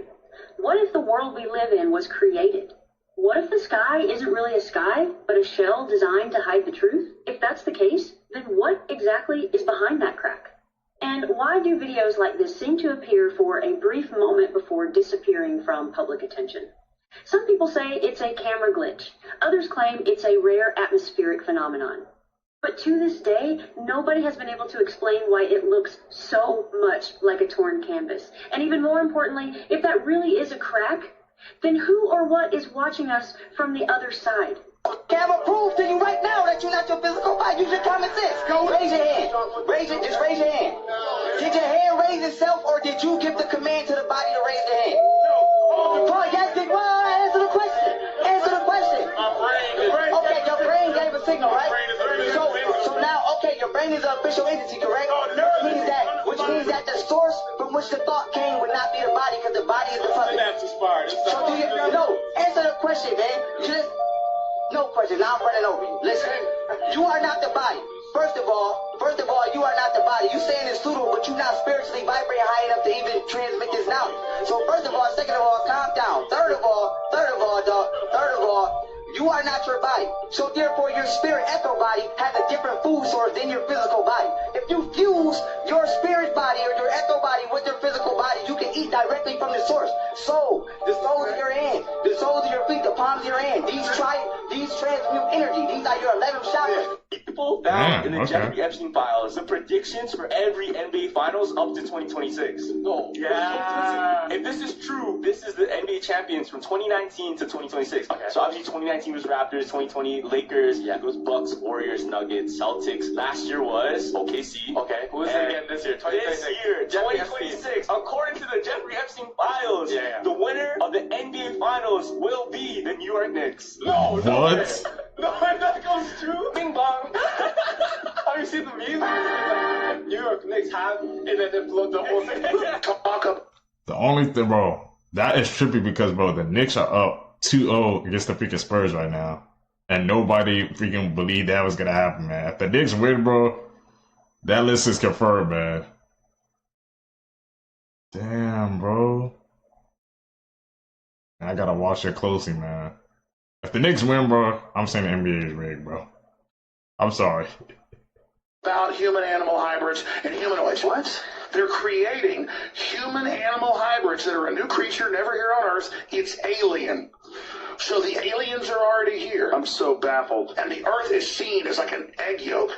What if the world we live in was created? What if the sky isn't really a sky, but a shell designed to hide the truth? If that's the case, then what exactly is behind that crack? And why do videos like this seem to appear for a brief moment before disappearing from public attention? Some people say it's a camera glitch. Others claim it's a rare atmospheric phenomenon. But to this day, nobody has been able to explain why it looks so much like a torn canvas. And even more importantly, if that really is a crack, then who or what is watching us from the other side? Can I prove to you right now that you're not your physical body? Use your common sense. Raise your hand. Just raise your hand. Did your hand raise itself, or did you give the command to the body to raise the hand? Well, answer the question. Answer the question. Okay, your brain gave a signal, right? So now, okay, your brain is an official entity, correct? Which means that the source from which the thought came would not be the body, because the body is the puppet. So answer the question, man. No question. Now I'm running over you. Listen, you are not the body. First of all, you are not the body. You saying it's pseudo, but you're not spiritually vibrating high enough to even transmit this knowledge. So first of all, second of all, calm down. Third of all, you are not your body. So therefore, your spirit echo body has a different food source than your physical body. If you fuse your spirit body or your echo body with your physical body, you can eat directly from the source. So the soles of your hand, the soles of your feet, the palms of your hand, these transmute energy. These are your 11 chakras. people found in the Jeffrey Epstein files the predictions for every NBA Finals up to 2026. No. Yeah. If this is true, this is the NBA champions from 2019 to 2026. Okay. So obviously 2019 was Raptors, 2020 Lakers, yeah, it was Bucks, Warriors, Nuggets, Celtics. Last year was OKC. Okay. Who is it again this year? 2026. This year, 2026. According to the Jeffrey Epstein files, the winner of the NBA Finals will be the New York Knicks. No, what? No, if that goes true, bing bong. Have you seen the memes? Like, New York Knicks have, and then they float the whole thing. The only thing, bro, that is trippy because, bro, the Knicks are up 2-0 against the freaking Spurs right now. And nobody freaking believed that was going to happen, man. If the Knicks win, bro, that list is confirmed, man. Damn, bro. I got to watch it closely, man. If the Knicks win, bro, I'm saying the NBA is rigged, bro. I'm sorry. About human-animal hybrids and humanoids. What? They're creating human-animal hybrids that are a new creature never here on Earth. It's alien. So the aliens are already here. I'm so baffled. And the Earth is seen as like an egg yolk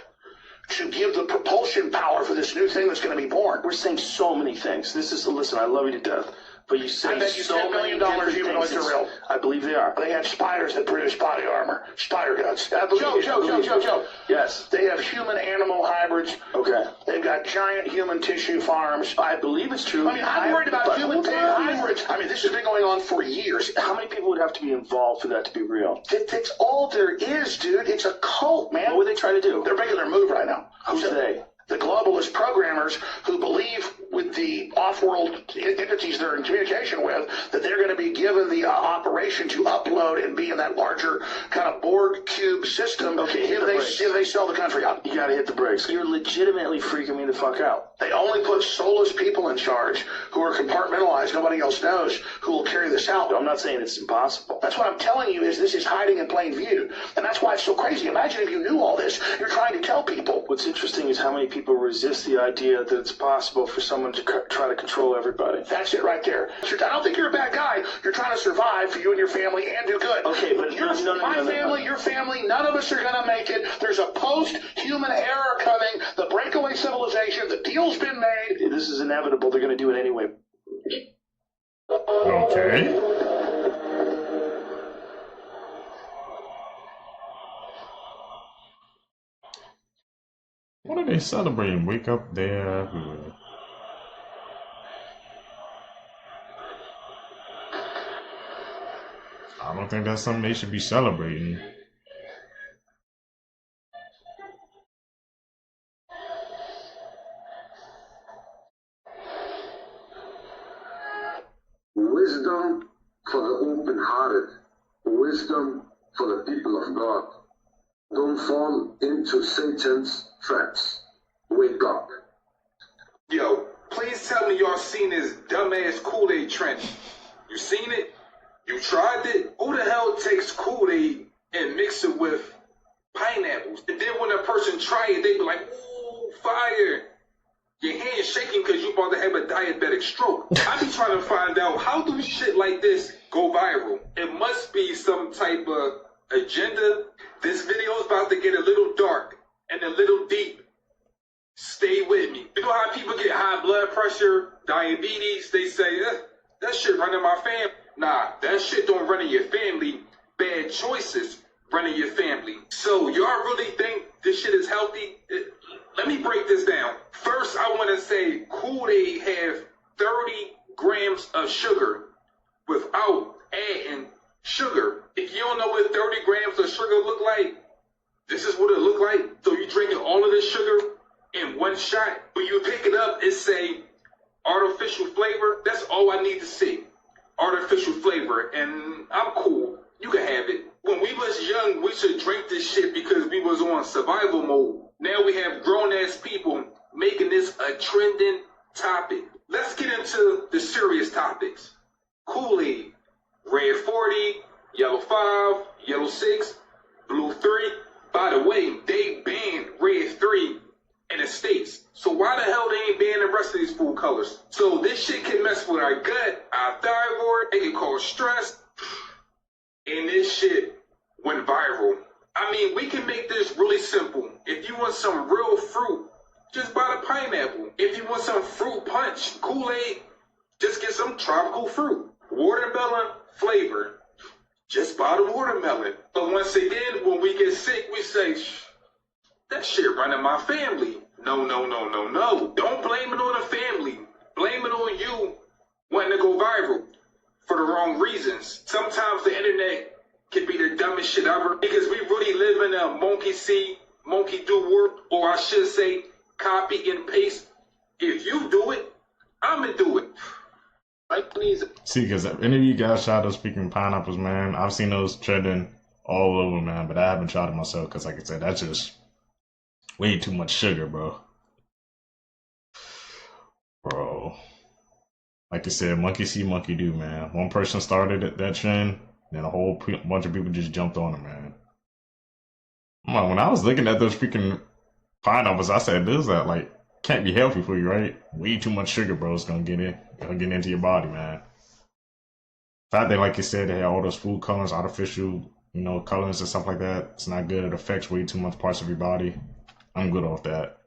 to give the propulsion power for this new thing that's going to be born. We're saying so many things. Listen, I love you to death. But you say I bet you so $10 many million humanoids are real. I believe they are. They have spiders that produce body armor, spider guts. Joe. Yes. They have human-animal hybrids. Okay. They've got giant human tissue farms. I believe it's true. I mean, I'm worried about human-pig hybrids. I mean, this has been going on for years. How many people would have to be involved for that to be real? That's all there is, dude. It's a cult, man. What would they try to do? They're making their move right now. Who's they? The globalist programmers who believe with the off-world entities they're in communication with that they're going to be given the operation to upload and be in that larger kind of Borg cube system if they sell the country out. You got to hit the brakes. You're legitimately freaking me the fuck out. They only put soulless people in charge who are compartmentalized, nobody else knows, who will carry this out. I'm not saying it's impossible. That's what I'm telling you is this is hiding in plain view. And that's why it's so crazy. Imagine if you knew all this. You're trying to tell people. What's interesting is how many people resist the idea that it's possible for someone to try to control everybody. That's it right there. I don't think you're a bad guy. You're trying to survive for you and your family and do good. Okay, but your family, none of us are going to make it. There's a post-human era coming. The breakaway civilization, the deal's been made. This is inevitable. They're going to do it anyway. Okay. What are they celebrating? Wake up there. I don't think that's something they should be celebrating. Wisdom for the open-hearted. Wisdom for the people of God. Don't fall into Satan's traps. Wake up. Yo, please tell me y'all seen this dumbass Kool-Aid trend. You seen it? You tried it? Who the hell takes Kool-Aid and mix it with pineapples? And then when a person try it, they be like, ooh, fire. Your hand's shaking because you about to have a diabetic stroke. I be trying to find out, how do shit like this go viral? It must be some type of agenda. This video is about to get a little dark and a little deep. Stay with me. You know how people get high blood pressure, diabetes? They say, that shit run in my family. Nah, that shit don't run in your family. Bad choices run in your family. So y'all really think this shit is healthy? Let me break this down. First, I want to say Kool-Aid have 30 grams of sugar without adding sugar. If you don't know what 30 grams of sugar look like, this is what it look like. So you drinking all of this sugar in one shot. When you pick it up, it say artificial flavor. That's all I need to see. Artificial flavor, and I'm cool. You can have it. When we was young, we should drink this shit because we was on survival mode. Now we have grown-ass people making this a trending topic. Let's get into the serious topics. Kool-Aid, red 40, yellow 5, yellow 6, blue 3. By the way, they banned red 3 in the States. So why the hell they ain't banning the rest of these food colors? So this shit can mess with our gut, our thyroid, it can cause stress. And this shit went viral. I mean, we can make this really simple. If you want some real fruit, just buy the pineapple. If you want some fruit punch, Kool-Aid, just get some tropical fruit. Watermelon flavor, just buy the watermelon. But once again, when we get sick, we say, that shit running my family. No. Don't blame it on the family. Blame it on you wanting to go viral for the wrong reasons. Sometimes the internet can be the dumbest shit ever because we really live in a monkey see, monkey do work, or I should say copy and paste. If you do it, I'ma do it. See, because if any of you guys tried those speaking pineapples, man, I've seen those trending all over, man, but I haven't tried it myself because, like I said, that's just way too much sugar, bro. Bro. Like I said, monkey see, monkey do, man. One person started that trend, then a whole bunch of people just jumped on it, man. When I was looking at those freaking pineapples, I said, this that like can't be healthy for you, right? Way too much sugar, bro. It's gonna get into your body, man. The fact that, like you said, they have all those food colors, artificial, colors and stuff like that, it's not good. It affects way too much parts of your body. I'm good off that.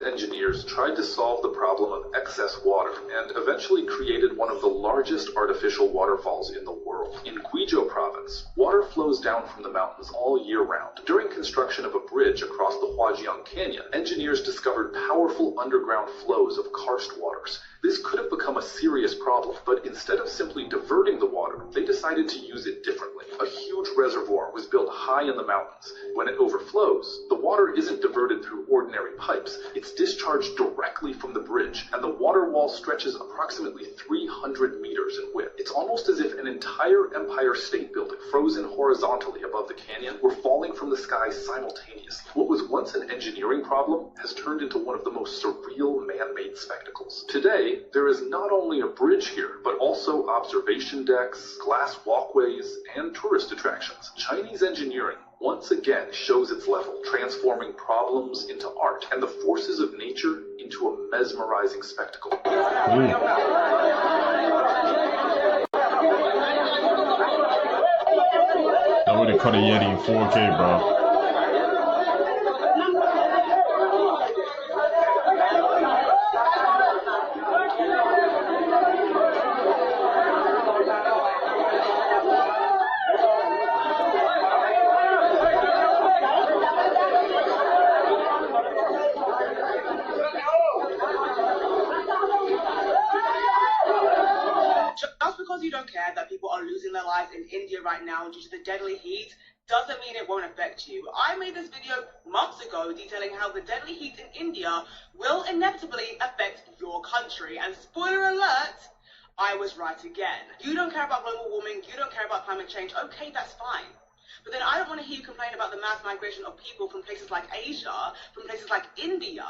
Engineers tried to solve the problem of excess water and eventually created one of the largest artificial waterfalls in the world. In Guizhou province, water flows down from the mountains all year round. During construction of a bridge across the Huajiang Canyon, engineers discovered powerful underground flows of karst waters. This could have become a serious problem, but instead of simply diverting the water, they decided to use it differently. A huge reservoir was built high in the mountains. When it overflows, the water isn't diverted through ordinary pipes. It's discharged directly from the bridge, and the water wall stretches approximately 300 meters in width. It's almost as if an entire Empire State Building, frozen horizontally above the canyon, were falling from the sky simultaneously. What was once an engineering problem has turned into one of the most surreal man-made spectacles. Today, there is not only a bridge here, but also observation decks, glass walkways, and tourist attractions. Chinese engineering once again shows its level, transforming problems into art and the forces of nature into a mesmerizing spectacle. I would have cut a Yeti in 4K, bro. In India right now due to the deadly heat doesn't mean it won't affect you. I made this video months ago detailing how the deadly heat in India will inevitably affect your country. And spoiler alert, I was right again. You don't care about global warming, you don't care about climate change, okay, that's fine. But then I don't want to hear you complain about the mass migration of people from places like Asia, from places like India,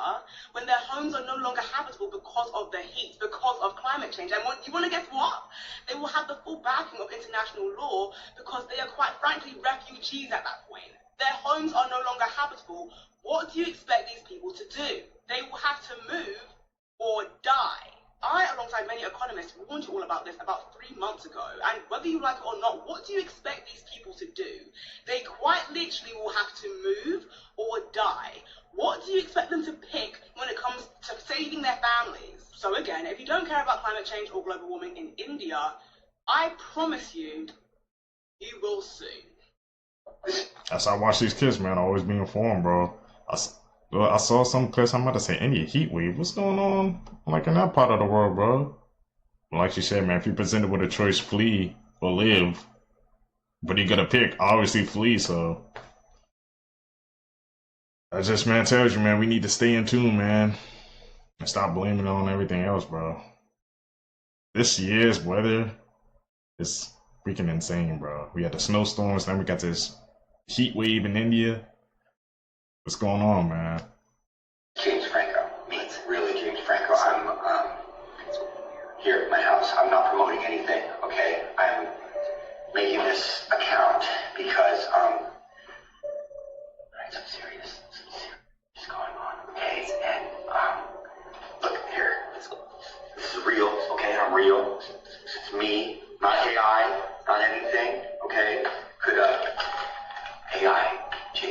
when their homes are no longer habitable because of the heat, because of climate change. And you want to guess what? They will have the full backing of international law because they are quite frankly refugees at that point. Their homes are no longer habitable. What do you expect these people to do? They will have to move or die. I, alongside many economists, warned you all about this about 3 months ago, and whether you like it or not, what do you expect these people to do? They quite literally will have to move or die. What do you expect them to pick when it comes to saving their families? So again, if you don't care about climate change or global warming in India, I promise you, you will soon. That's how I watch these kids, man. Always be informed, bro. I saw some clips. I'm about to say India heat wave. What's going on, like in that part of the world, bro? Like you said, man, if you're presented with a choice, flee or live, but you gotta pick, obviously flee. So that just, man, tells you, man, we need to stay in tune, man, and stop blaming it on everything else, bro. This year's weather is freaking insane, bro. We had the snowstorms, then we got this heat wave in India. What's going on, man? James Franco. Me. Really, James Franco. I'm here at my house. I'm not promoting anything, okay? I'm making this account because, alright, something serious is going on, okay? And, look, here. This is real, okay? I'm real. It's me, not AI, not anything, okay? Could, AI change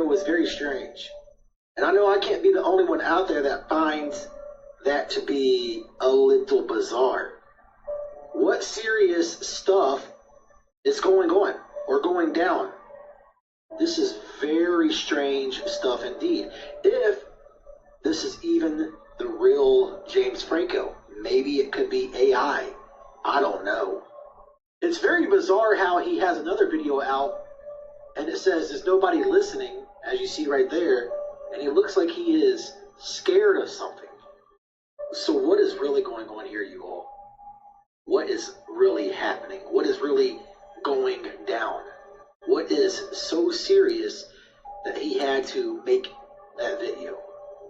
video was very strange. And I know I can't be the only one out there that finds that to be a little bizarre. What serious stuff is going on or going down? This is very strange stuff indeed. If this is even the real James Franco, maybe it could be AI. I don't know. It's very bizarre how he has another video out and it says there's nobody listening, as you see right there, and he looks like he is scared of something. So what is really going on here, you all? What is really happening? What is really going down? What is so serious that he had to make that video?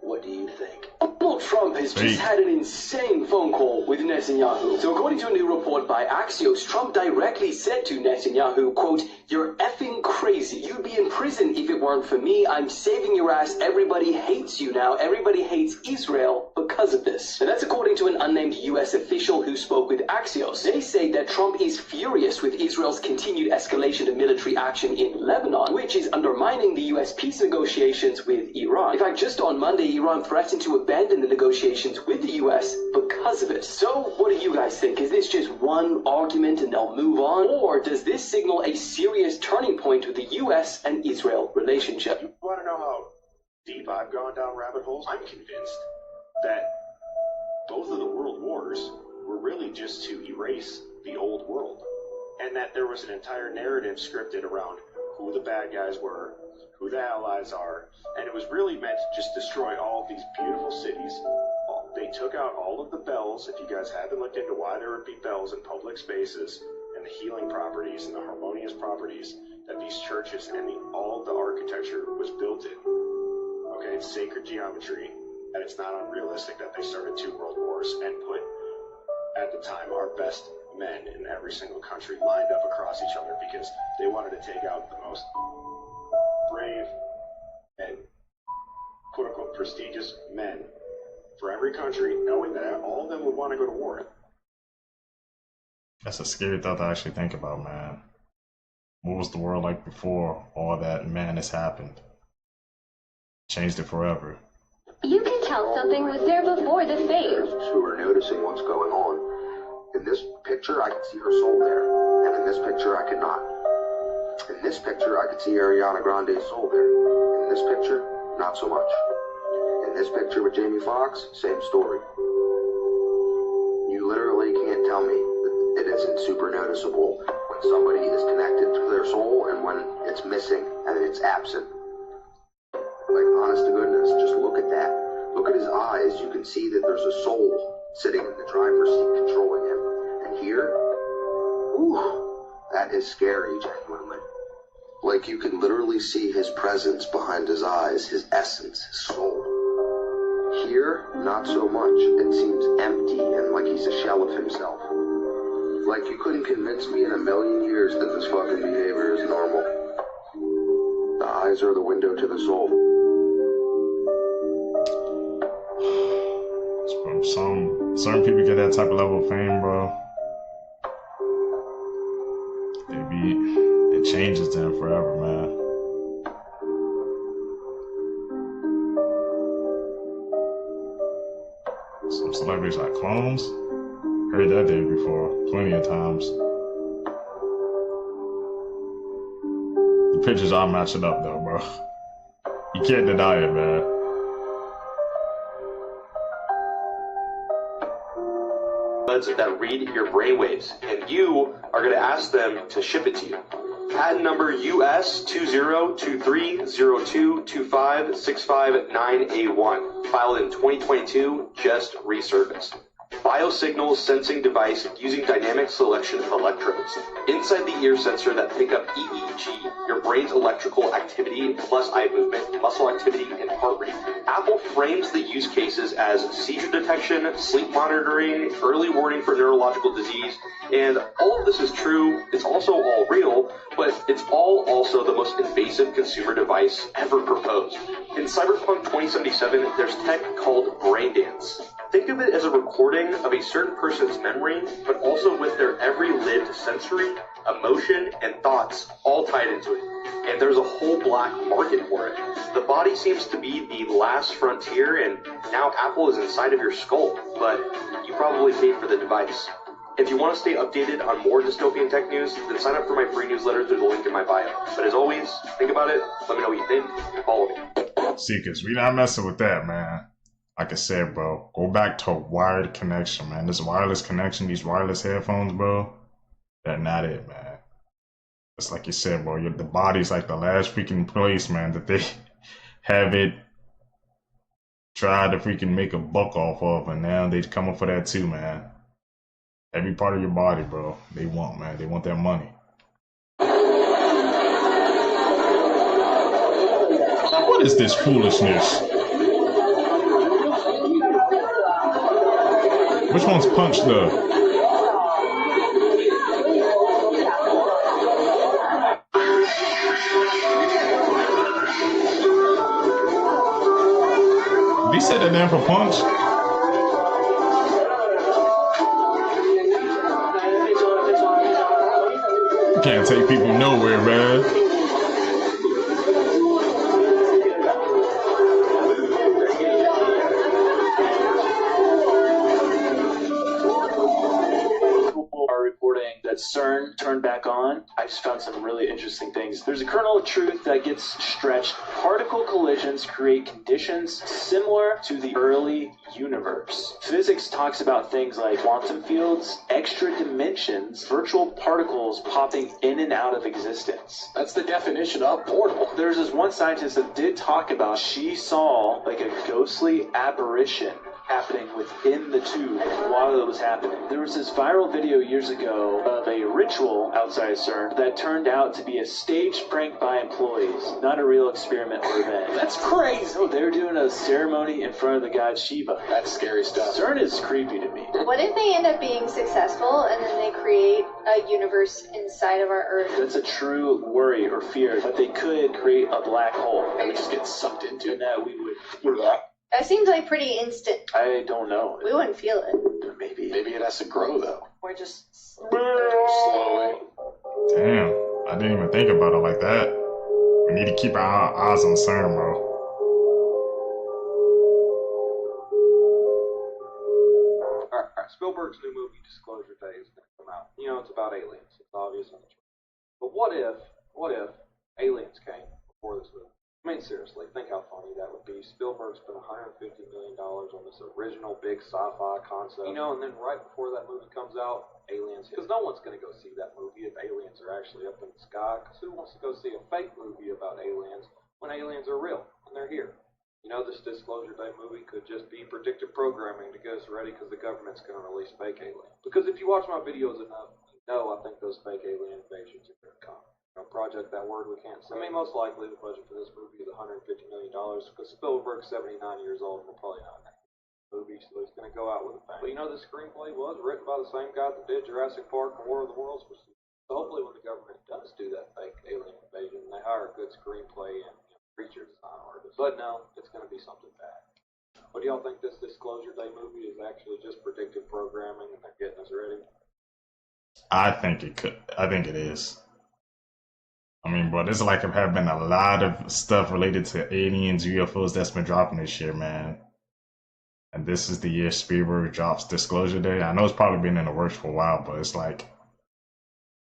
What do you think? Donald Trump has just had an insane phone call with Netanyahu. So according to a new report by Axios, Trump directly said to Netanyahu, quote, "You're effing crazy. You'd be in prison if it weren't for me. I'm saving your ass. Everybody hates you now. Everybody hates Israel because of this." And that's according to an unnamed US official who spoke with Axios. They say that Trump is furious with Israel's continued escalation of military action in Lebanon, which is undermining the US peace negotiations with Iran. In fact, just on Monday, Iran threatened to abandon the negotiations with the US because of it. So, what do you guys think? Is this just one argument and they'll move on? Or does this signal a serious turning point with the US and Israel relationship? You want to know how deep I've gone down rabbit holes? I'm convinced that both of the world wars were really just to erase the old world. And that there was an entire narrative scripted around who the bad guys were, who the allies are, and it was really meant to just destroy all of these beautiful cities. They took out all of the bells, if you guys haven't looked into why there would be bells in public spaces, and the healing properties and the harmonious properties that these churches and all of the architecture was built in. Okay, it's sacred geometry, and it's not unrealistic that they started 2 world wars and put, at the time, our best men in every single country lined up across each other because they wanted to take out the most brave and quote-unquote prestigious men for every country, knowing that all of them would want to go to war. That's a scary thought to actually think about, man. What was the world like before all that madness happened? Changed it forever. You can tell something was there before the fade. Who are noticing what's going on. In this picture, I can see her soul there, and in this picture, I cannot. In this picture, I could see Ariana Grande's soul there. In this picture, not so much. In this picture with Jamie Foxx, same story. You literally can't tell me that it isn't super noticeable when somebody is connected to their soul and when it's missing and it's absent. Like, honest to goodness, just look at that. Look at his eyes. You can see that there's a soul sitting in the driver's seat controlling him. And here, whew, that is scary, genuinely. Like, you can literally see his presence behind his eyes, his essence, his soul. Here, not so much. It seems empty and like he's a shell of himself. Like, you couldn't convince me in a million years that this fucking behavior is normal. The eyes are the window to the soul. Certain people get that type of level of fame, bro. It changes them forever, man. Some celebrities like clones. Heard that day before, plenty of times. The pictures are matching up though, bro. You can't deny it, man. That read your brainwaves, and you are going to ask them to ship it to you. Patent number US 202302256591, filed in 2022, just resurfaced. Biosignal sensing device using dynamic selection of electrodes. Inside the ear sensor that pick up EEG, your brain's electrical activity plus eye movement, muscle activity, and heart rate. Apple frames the use cases as seizure detection, sleep monitoring, early warning for neurological disease, and all of this is true. It's also all real, but it's all also the most invasive consumer device ever proposed. In Cyberpunk 2077, there's tech called Braindance. Think of it as a recording of a certain person's memory, but also with their every lived sensory, emotion, and thoughts all tied into it. And there's a whole black market for it. The body seems to be the last frontier, and now Apple is inside of your skull, but you probably paid for the device. If you want to stay updated on more dystopian tech news, then sign up for my free newsletter through the link in my bio. But as always, think about it, let me know what you think, and follow me. See, cause we not messing with that, man. Like I said, bro, go back to a wired connection, man. This wireless connection, these wireless headphones, bro, they're not it, man. It's like you said, bro, the body's like the last freaking place, man, that they have it tried to freaking make a buck off of, and now they come up for that too, man. Every part of your body, bro, they want, man. They want that money. What is this foolishness? Which one's Punch though? Did he say that name for Punch? You can't take people nowhere, man. CERN turned back on. I just found some really interesting things. There's a kernel of truth that gets stretched. Particle collisions create conditions similar to the early universe. Physics talks about things like quantum fields, extra dimensions, virtual particles popping in and out of existence. That's the definition of portal. There's this one scientist that did talk about she saw like a ghostly apparition happening within the tube while it was happening. There was this viral video years ago of a ritual outside CERN that turned out to be a staged prank by employees, not a real experiment or event. That's crazy! Oh, they were doing a ceremony in front of the god Shiva. That's scary stuff. CERN is creepy to me. What if they end up being successful and then they create a universe inside of our Earth? That's a true worry or fear, but they could create a black hole that we just get sucked into. And that we would. That seems like pretty instant. I don't know. We wouldn't feel it. Maybe it has to grow though. We're just slowly. Damn, I didn't even think about it like that. We need to keep our eyes on CERN, bro. Alright, Spielberg's new movie Disclosure Day is going to come out. You know, it's about aliens. It's obvious on the trailer. But what if aliens came before this movie? I mean, seriously, think how funny that would be. Spielberg spent $150 million on this original big sci-fi concept. You know, and then right before that movie comes out, aliens hit. Because no one's going to go see that movie if aliens are actually up in the sky. Because who wants to go see a fake movie about aliens when aliens are real and they're here? You know, this Disclosure Day movie could just be predictive programming to get us ready because the government's going to release fake aliens. Because if you watch my videos enough, you know I think those fake alien invasions are going to come. Project that word we can't say. I mean, most likely the budget for this movie is $150 million because Spielberg's 79 years old and we're probably not in that movie, so he's going to go out with a bang. But you know, the screenplay was written by the same guy that did Jurassic Park and War of the Worlds. So hopefully when the government does do that fake alien invasion, they hire a good screenplay and creature design artist. But no, it's going to be something bad. What do y'all think this Disclosure Day movie is actually just predictive programming and they're getting us ready? I think it could. I think it is. I mean, bro, there's like have been a lot of stuff related to aliens, UFOs that's been dropping this year, man. And this is the year Spielberg drops Disclosure Day. I know it's probably been in the works for a while, but it's like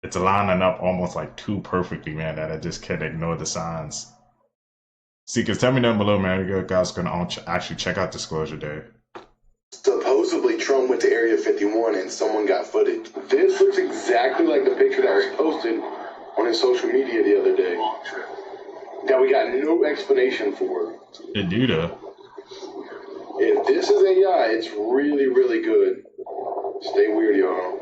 it's lining up almost like too perfectly, man, that I just can't ignore the signs. Seekers, tell me down below, man. You guys gonna actually check out Disclosure Day. Supposedly, Trump went to Area 51 and someone got footage. This looks exactly like the picture that was posted on his social media the other day that we got no explanation for. It do though. If this is AI, it's really, really good. Stay weird, y'all.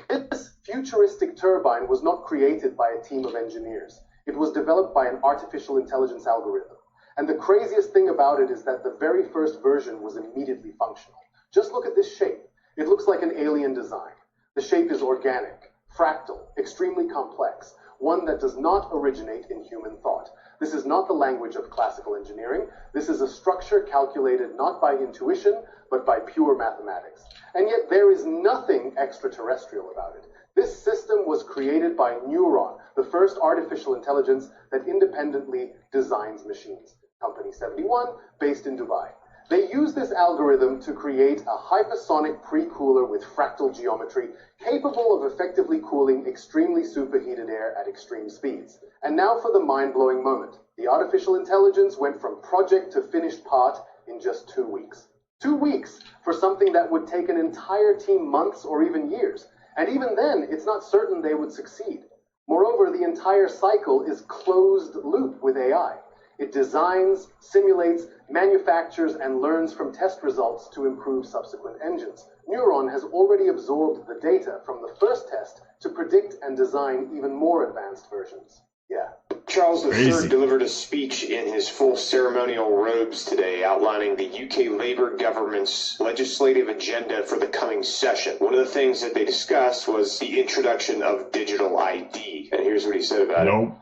This futuristic turbine was not created by a team of engineers. It was developed by an artificial intelligence algorithm. And the craziest thing about it is that the very first version was immediately functional. Just look at this shape. It looks like an alien design. The shape is organic, fractal, extremely complex. one that does not originate in human thought. This is not the language of classical engineering. This is a structure calculated not by intuition, but by pure mathematics. And yet there is nothing extraterrestrial about it. This system was created by Neuron, the first artificial intelligence that independently designs machines. Company 71, based in Dubai. They use this algorithm to create a hypersonic pre-cooler with fractal geometry capable of effectively cooling extremely superheated air at extreme speeds. And now for the mind-blowing moment. The artificial intelligence went from project to finished part in just 2 weeks. 2 weeks for something that would take an entire team months or even years. And even then, it's not certain they would succeed. Moreover, the entire cycle is closed loop with AI. It designs, simulates, manufactures, and learns from test results to improve subsequent engines. Neuron has already absorbed the data from the first test to predict and design even more advanced versions. Yeah. Charles III delivered a speech in his full ceremonial robes today outlining the UK Labour government's legislative agenda for the coming session. One of the things that they discussed was the introduction of digital ID. And here's what he said about it.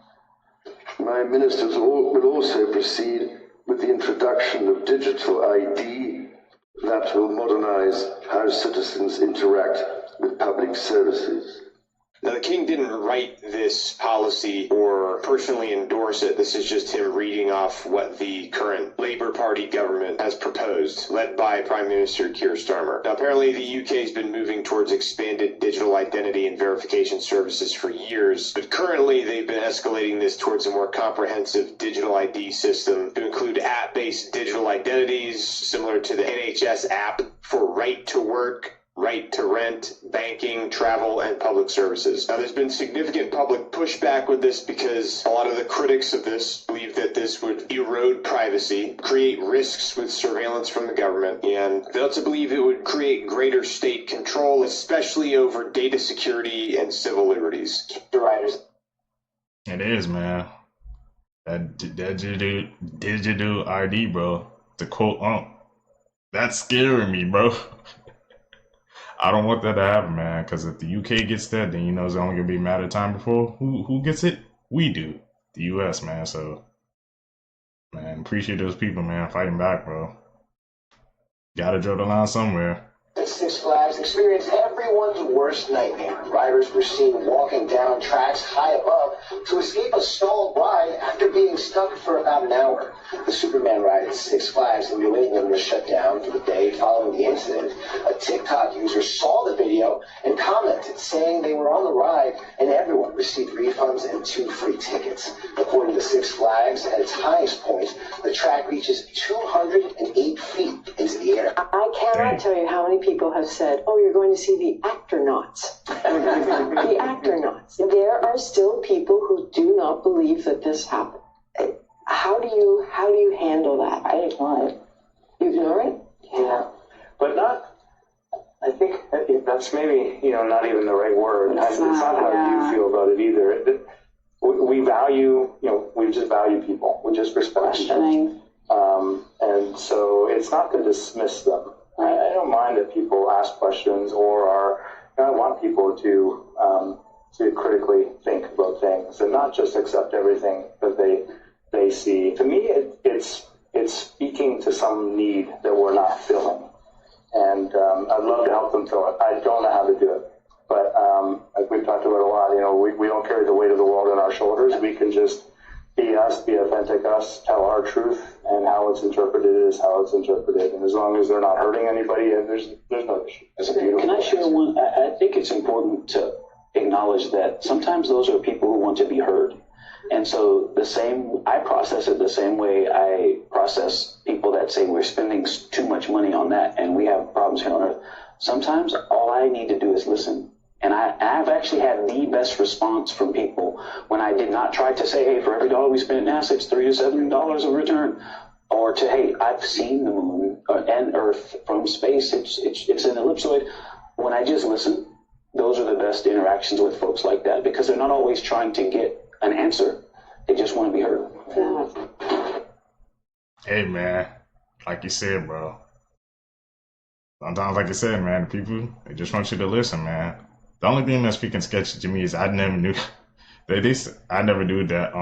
My ministers will also proceed with the introduction of digital ID that will modernize how citizens interact with public services. Now, the king didn't write this policy or personally endorse it. This is just him reading off what the current Labour Party government has proposed, led by Prime Minister Keir Starmer. Now, apparently, the UK has been moving towards expanded digital identity and verification services for years, but currently they've been escalating this towards a more comprehensive digital ID system to include app-based digital identities, similar to the NHS app for right to work, right to rent, banking, travel, and public services. Now, there's been significant public pushback with this because a lot of the critics of this believe that this would erode privacy, create risks with surveillance from the government, and they also believe it would create greater state control, especially over data security and civil liberties. The writers. It is, man. That digital ID, bro. To quote that's scaring me, bro. I don't want that to happen, man, because if the UK gets that, then you know it's only going to be a matter of time before who gets it? We do. The US, man. So, man, appreciate those people, man, fighting back, bro. Gotta draw the line somewhere. At Six Flags experienced everyone's worst nightmare. Riders were seen walking down tracks high above to escape a stalled ride after being stuck for about an hour. The Superman ride at Six Flags in New England was shut down for the day following the incident. A TikTok user saw the video and commented saying they were on the ride and everyone received refunds and 2 free tickets. According to Six Flags, at its highest point, the track reaches 208 feet into the air. I cannot tell you how many people have said, oh, you're going to see the Actronauts. The Actronauts. There are still people who do not believe that this happened. How do you handle that? I ignore it. You ignore it? Yeah. But not, I think that's maybe, not even the right word. It's not how you feel about it either. We value, we just value people. We just respect them. And so it's not to dismiss them. I don't mind that people ask questions or I want people to critically think about things and not just accept everything that they see. To me, it's speaking to some need that we're not filling. And I'd love to help them fill it. I don't know how to do it. But like we've talked about a lot, we don't carry the weight of the world on our shoulders. We can just be us, be authentic us, tell our truth, and how it's interpreted is how it's interpreted. And as long as they're not hurting anybody, there's no issue. It's a beautiful. Can I share one? I think it's important to acknowledge that sometimes those are people who want to be heard. And so I process it the same way I process people that say we're spending too much money on that and we have problems here on earth. Sometimes all I need to do is listen. And I've actually had the best response from people when I did not try to say, hey, for every dollar we spend in NASA, it's $3 to $7 of return. Or to, hey, I've seen the moon and Earth from space. It's an ellipsoid. When I just listen, those are the best interactions with folks like that because they're not always trying to get an answer. They just want to be heard. Hey, man. Like you said, bro. Sometimes, like I said, man, the people, they just want you to listen, man. The only thing that's freaking sketchy to me is I never knew I never knew that.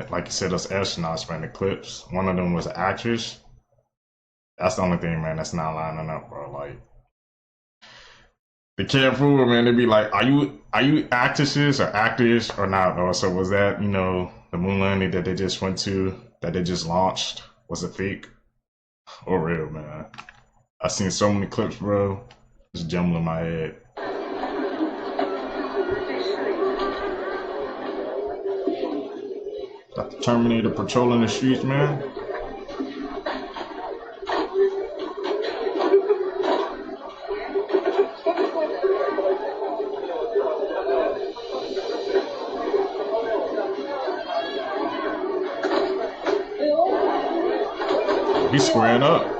Like you said, those astronauts, man, the clips. One of them was an actress. That's the only thing, man, that's not lining up, bro. Like, they can't fool, man. They be like, are you actresses or actors or not? Or so was that, the moon landing that they just went to, that they just launched, was it fake or real, man? I've seen so many clips, bro. Just jumble in my head. Got the Terminator patrolling the streets, man. He's squaring up.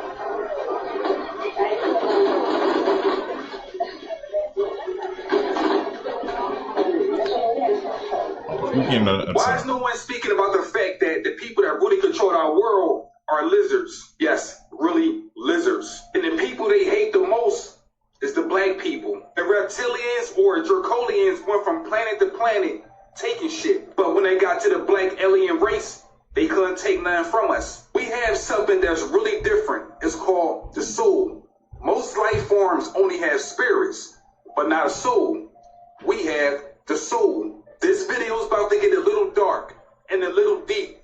Why is no one speaking about the fact that the people that really control our world are lizards? Yes, really lizards. And the people they hate the most is the black people. The reptilians or Dracolians went from planet to planet taking shit. But when they got to the black alien race, they couldn't take nothing from us. We have something that's really different. It's called the soul. Most life forms only have spirits, but not a soul. We have the soul. This video is about to get a little dark and a little deep.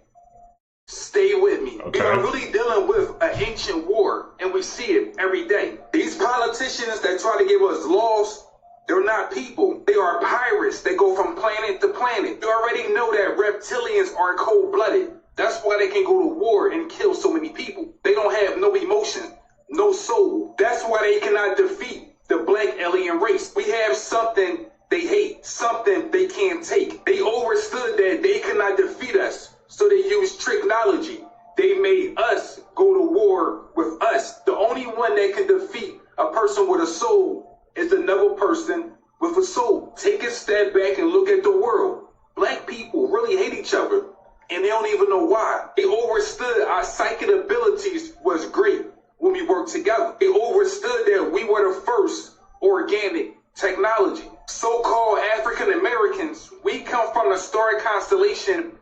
Stay with me. Okay. We are really dealing with an ancient war, and we see it every day. These politicians that try to give us laws, they're not people. They are pirates. They go from planet to planet. You already know that reptilians are cold-blooded. That's why they can go to war and kill so many people. They don't have no emotion, no soul. That's why they cannot defeat the black alien race. We have something they hate, something they can't take. They understood that they could not defeat us, so they used technology. They made us go to war with us. The only one that can defeat a person with a soul is another person with a soul. Take a step back and look at the world. Black people really hate each other, and they don't even know why. They understood our psychic abilities was great when we worked together. They understood that we were the first organic technology. So-called African Americans, we come from the star constellation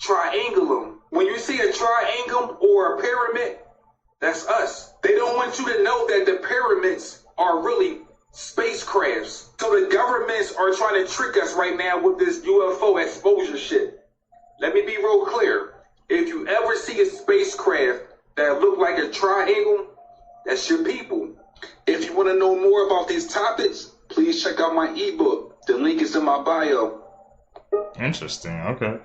Triangulum. When you see a triangle or a pyramid, that's us. They don't want you to know that the pyramids are really spacecrafts. So the governments are trying to trick us right now with this UFO exposure shit. Let me be real clear. If you ever see a spacecraft that look like a triangle, that's your people. If you want to know more about these topics, please check out my ebook. The link is in my bio. Interesting. Okay.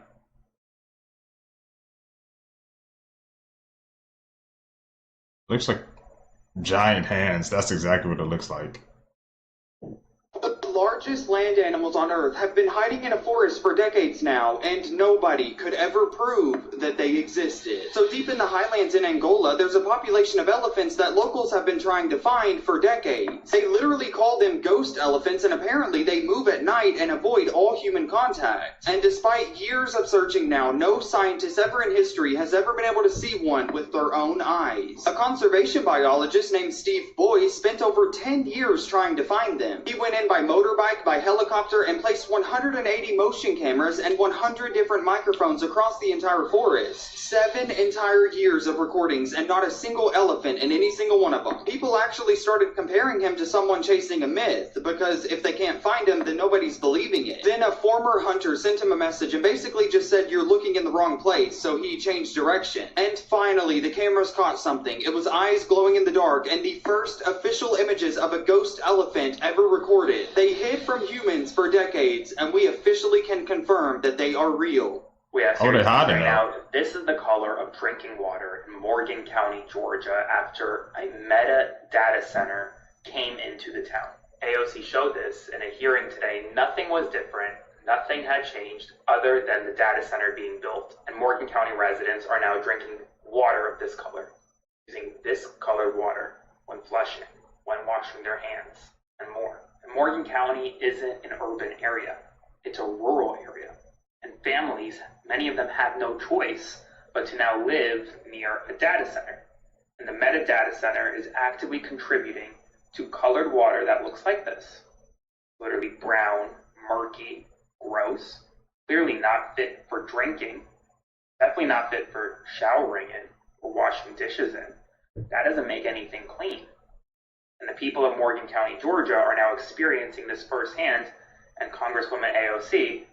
Looks like giant hands. That's exactly what it looks like. The largest land animals on Earth have been hiding in a forest for decades now, and nobody could ever prove that they existed. So deep in the highlands in Angola, there's a population of elephants that locals have been trying to find for decades. They literally call them ghost elephants, and apparently they move at night and avoid all human contact. And despite years of searching now, no scientist ever in history has ever been able to see one with their own eyes. A conservation biologist named Steve Boyce spent over 10 years trying to find them. He went in by motorbike, by helicopter, and placed 180 motion cameras and 100 different microphones across the entire forest. 7 entire years of recordings and not a single elephant in any single one of them. People actually started comparing him to someone chasing a myth, because if they can't find him, then nobody's believing it. Then a former hunter sent him a message and basically just said, "You're looking in the wrong place," so he changed direction. And finally, the cameras caught something. It was eyes glowing in the dark, and the first official images of a ghost elephant ever recorded. They hid from humans for decades, and we officially can confirm that they are real. We have right now. This is the color of drinking water in Morgan County, Georgia, after a Meta data center came into the town. AOC showed this in a hearing today. Nothing was different. Nothing had changed other than the data center being built. And Morgan County residents are now drinking water of this color, using this colored water when flushing, when washing their hands, and more. And Morgan County isn't an urban area. It's a rural area. And families, many of them have no choice but to now live near a data center. And the Meta data center is actively contributing to colored water that looks like this. Literally brown, murky, gross. Clearly not fit for drinking. Definitely not fit for showering in or washing dishes in. That doesn't make anything clean. And the people of Morgan County, Georgia are now experiencing this firsthand, and Congresswoman AOC,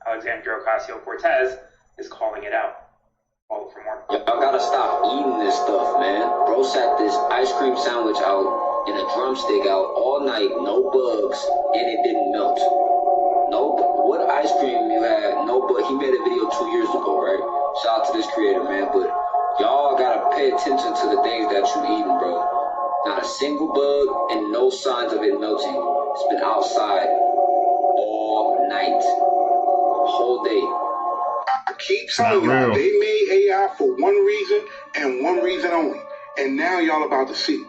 Alexandria Ocasio-Cortez, is calling it out. Follow for more. Y'all gotta stop eating this stuff, man. Bro sat this ice cream sandwich out and a drumstick out all night, no bugs, and it didn't melt. No, what ice cream you had? No bug. He made a video 2 years ago, right? Shout out to this creator, man. But y'all gotta pay attention to the things that you eating, bro. Not a single bug and no signs of it melting. It's been outside all night, whole day. I keep telling y'all, they made AI for one reason and one reason only. And now y'all about to see.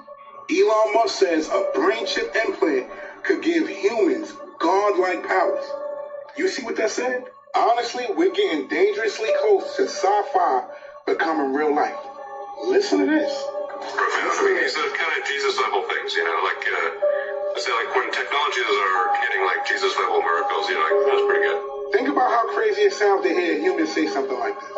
Elon Musk says a brain chip implant could give humans godlike powers. You see what that said? Honestly, we're getting dangerously close to sci-fi becoming real life. Listen to this. I mean, these are kind of Jesus-level things, you know, like, I say, like, when technologies are getting, like, Jesus-level miracles, you know, like, that's pretty good. Think about how crazy it sounds to hear humans say something like this.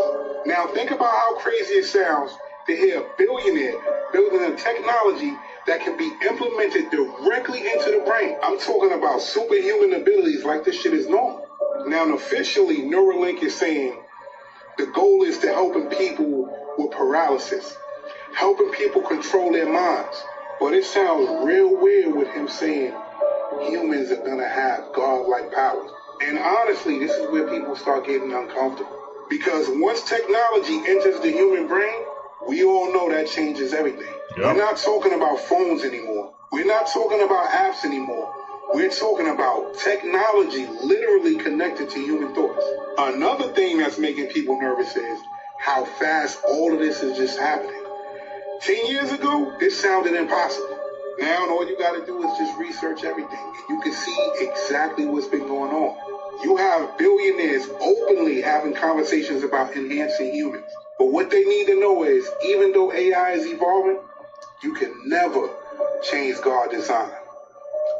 Now, think about how crazy it sounds to hear a billionaire building a technology that can be implemented directly into the brain. I'm talking about superhuman abilities like this shit is normal. Now, officially, Neuralink is saying the goal is to helping people with paralysis, helping people control their minds. But it sounds real weird with him saying humans are gonna have godlike powers. And honestly, this is where people start getting uncomfortable. Because once technology enters the human brain, we all know that changes everything. Yep. We're not talking about phones anymore. We're not talking about apps anymore. We're talking about technology literally connected to human thoughts. Another thing that's making people nervous is how fast all of this is just happening. 10 years ago, this sounded impossible. Now all you gotta do is just research everything, and you can see exactly what's been going on. You have billionaires openly having conversations about enhancing humans. But what they need to know is, even though AI is evolving, you can never change God's design.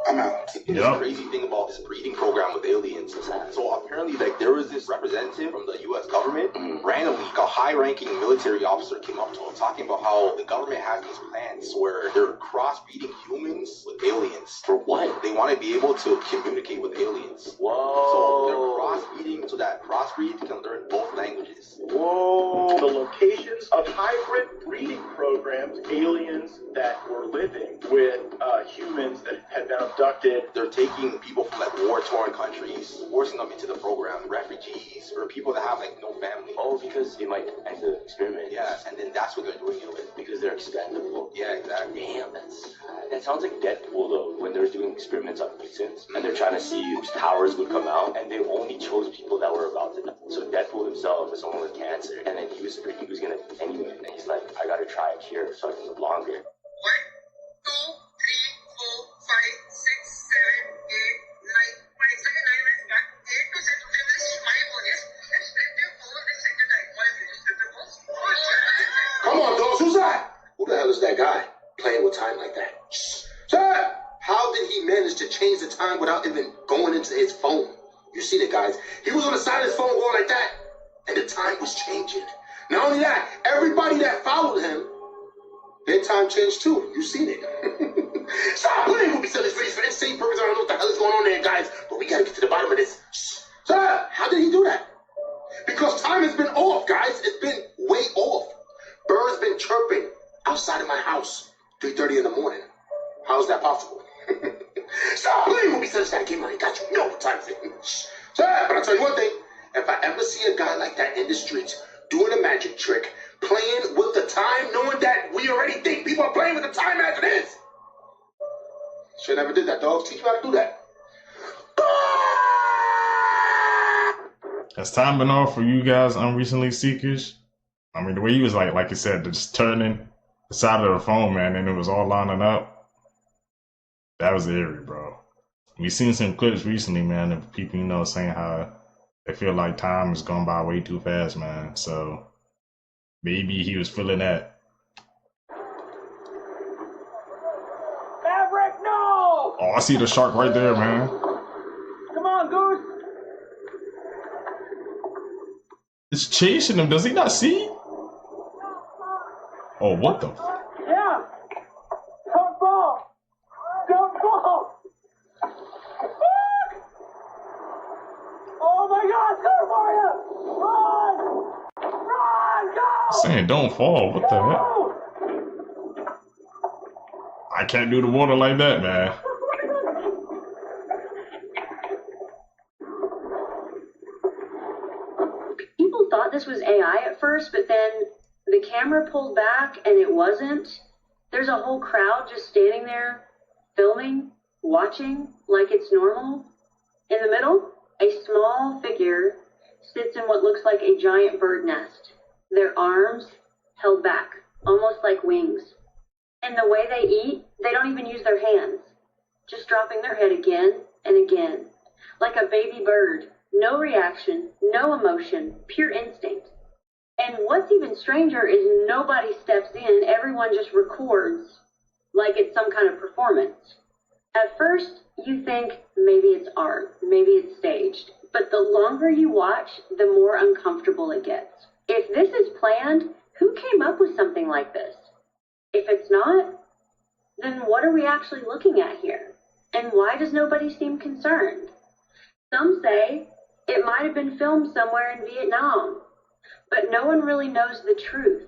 I'm out. The crazy thing about this breeding program with aliens. So apparently, like, there was this representative from the U.S. government. Randomly, a high-ranking military officer came up to him talking about how the government has these plans where they're crossbreeding humans with aliens. For what? They want to be able to communicate with aliens. Whoa. So they're crossbreeding so that crossbreed can learn both languages. Whoa. The locations of hybrid breeding programs, aliens that were living with humans that had been abducted. They're taking people from like war-torn countries, forcing them into the program, refugees, or people that have like no family. Oh, because they might enter the experiment. Yes, and then that's what they're doing it with. Because they're expendable. Yeah, exactly. Damn, that sounds like Deadpool though, when they're doing experiments on mutants, and they're trying to see whose powers would come out, and they only chose people that were about to die. So Deadpool himself is someone with cancer, and then he was gonna anyway, and he's like, I gotta try a cure so I can live longer. 1, 2, 3, 4, 5, 6, 7, 8, 9, 10, 11, 12. Come on, dogs, who's that? Who the hell is that guy playing with time like that? Shh. Sir, how did he manage to change the time without even going into his phone? You see the guys, he was on the side of his phone going like that, and the time was changing. Not only that, everybody that followed him, their time changed too. You seen it. Stop playing with me, silly face for insane purpose. I don't know what the hell is going on there, guys, but we gotta get to the bottom of this. Shh. Sir, how did he do that? Because time has been off, guys. It's been way off. Birds been chirping outside of my house, 3:30 in the morning. How is that possible? Stop playing with me, silly face. I got you. No time for it. Shh. Sir, but I'll tell you one thing. If I ever see a guy like that in the streets doing a magic trick, playing with the time, knowing that we already think people are playing with the time as it is. Should never did that, dogs. Teach me how to do that. Has time been off for you guys, unrecently seekers? I mean, the way you was like you said, just turning the side of the phone, man, and it was all lining up. That was eerie, bro. We seen some clips recently, man, of people, you know, saying how they feel like time has gone by way too fast, man. So maybe he was feeling that. Maverick, no! Oh, I see the shark right there, man. Come on, Goose! It's chasing him. Does he not see? Oh, what the? Yeah. Don't fall. Don't fall. Oh my God, Super Mario! Run! Run! Go! Saying don't fall. What the heck? I can't do the water like that, man. People thought this was AI at first, but then the camera pulled back and it wasn't. There's a whole crowd just standing there, filming, watching like it's normal. In the middle, a small figure sits in what looks like a giant bird nest, their arms held back, almost like wings. And the way they eat, they don't even use their hands, just dropping their head again and again, like a baby bird. No reaction, no emotion, pure instinct. And what's even stranger is nobody steps in, everyone just records like it's some kind of performance. At first, you think maybe it's art, maybe it's staged, but the longer you watch, the more uncomfortable it gets. If this is planned, who came up with something like this? If it's not, then what are we actually looking at here? And why does nobody seem concerned? Some say it might have been filmed somewhere in Vietnam, but no one really knows the truth.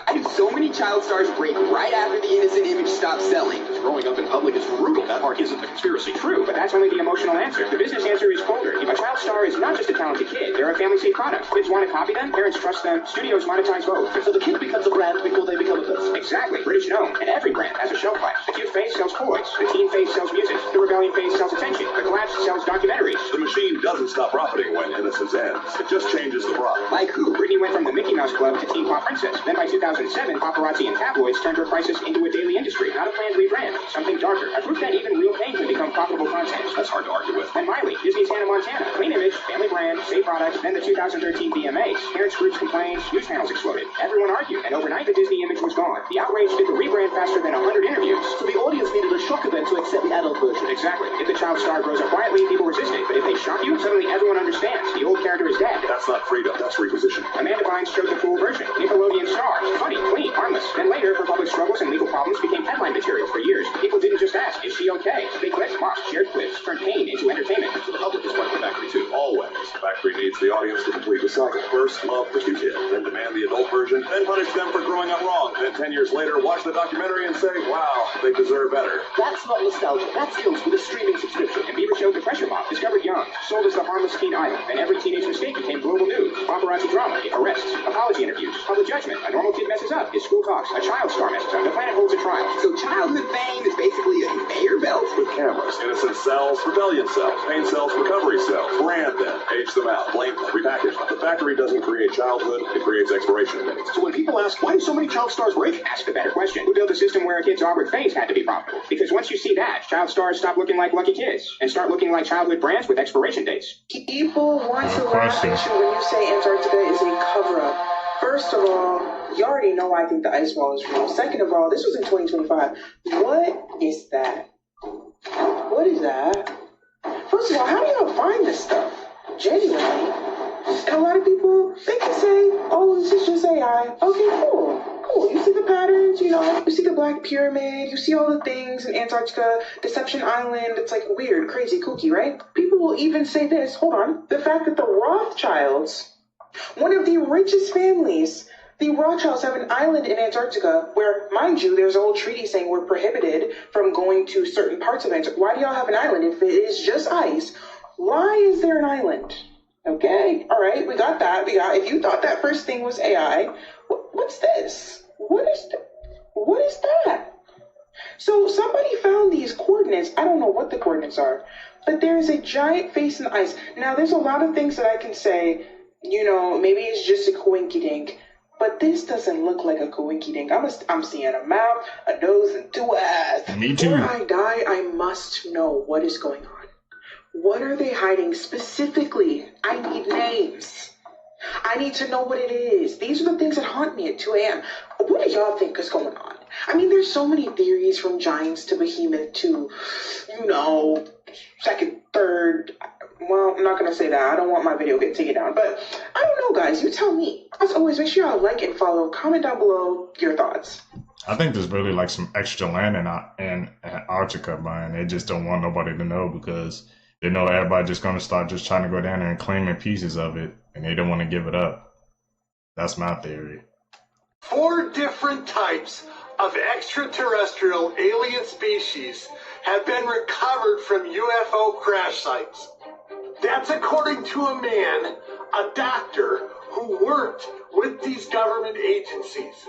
And so many child stars break right after the innocent image stops selling. Growing up in public is brutal. That part isn't the conspiracy. True, but that's only the emotional answer. The business answer is colder. A child star is not just a talented kid. They're a family-safe product. Kids want to copy them, parents trust them, studios monetize both. So the kid becomes a brand before they become a person. Exactly. British known. And every brand has a shelf life. The cute face sells toys. The teen face sells music. The rebellion face sells attention. The collapse sells documentaries. The machine doesn't stop profiting when innocence ends. It just changes the product. Like who? Britney went from the Mickey Mouse Club to Teen Pop Princess. Then by 2007, paparazzi and tabloids turned her crisis into a daily industry. Not a planned rebrand. Something darker. A proof that even real pain can become profitable content. That's hard to argue with. And Miley, Disney's Hannah Montana. Clean image, family brand, safe product. Then the 2013 VMAs. Parents groups complained, news panels exploded. Everyone argued, and overnight the Disney image was gone. The outrage did the rebrand faster than 100 interviews. So the audience needed a shock event to accept the adult version. Exactly. If the child star grows up quietly, people resist it. But if they shock you, suddenly everyone understands. The old character is dead. That's not freedom, that's repositioning. Amanda Bynes showed the full version. Nickelodeon star. Funny, clean, harmless. Then later, her public struggles and legal problems became headline material for years. People didn't just ask, is she okay? They clipped, mocked, shared clips, turned pain into entertainment. The public is like the factory too, always. The factory needs the audience to complete the cycle. First, love the cute kid, then demand the adult version, then punish them for growing up wrong. Then 10 years later, watch the documentary and say, wow, they deserve better. That's not nostalgia, that's guilt with a streaming subscription. And Bieber showed the pressure mop, discovered young, sold as the harmless teen idol. Then every teenage mistake became global news. Paparazzi drama, arrests, apology interviews, public judgment. A normal kid messes up, his school talks. A child star messes up, the planet holds a trial. So childhood fame is basically a conveyor belt? With cameras, innocent cells, rebellion cells, pain cells, recovery cells. Brand them, age them out, blame them, repackage them. The factory doesn't create childhood, it creates expiration dates. So when people ask, why do so many child stars break? Ask the better question. Who built a system where a kid's awkward phase had to be profitable? Because once you see that, child stars stop looking like lucky kids and start looking like childhood brands with expiration dates. People want to laugh at you when you say Antarctica is a cover-up. First of all, you already know I think the ice wall is real. Second of all, this was in 2025. What is that? What is that? First of all, how do y'all find this stuff? Genuinely. And a lot of people, they can say, oh, this is just AI. Okay, cool. Cool. You see the patterns, you know, you see the Black Pyramid, you see all the things in Antarctica, Deception Island. It's like weird, crazy, kooky, right? People will even say this, hold on, the fact that the Rothschilds, one of the richest families, the Rothschilds have an island in Antarctica where, mind you, there's a whole treaty saying we're prohibited from going to certain parts of Antarctica. Why do y'all have an island if it is just ice? Why is there an island? Okay, all right, we got that. If you thought that first thing was AI, what's this? What is that? So somebody found these coordinates. I don't know what the coordinates are, but there's a giant face in the ice. Now, there's a lot of things that I can say, you know, maybe it's just a coinky-dink, but this doesn't look like a coinky-dink. I'm seeing a mouth, a nose, and two eyes. Me too. Before I die, I must know what is going on. What are they hiding specifically? I need names. I need to know what it is. These are the things that haunt me at 2 a.m. What do y'all think is going on? I mean, there's so many theories from giants to behemoth to, you know, second, third. well, I'm not going to say that. I don't want my video getting taken down. But I don't know, guys. You tell me. As always, make sure y'all like and follow. Comment down below your thoughts. I think there's really like some extra land in Antarctica, man. They just don't want nobody to know because they know everybody just going to start just trying to go down there and claiming pieces of it, and they don't want to give it up. That's my theory. 4 different types of extraterrestrial alien species have been recovered from UFO crash sites. That's according to a man, a doctor, who worked with these government agencies.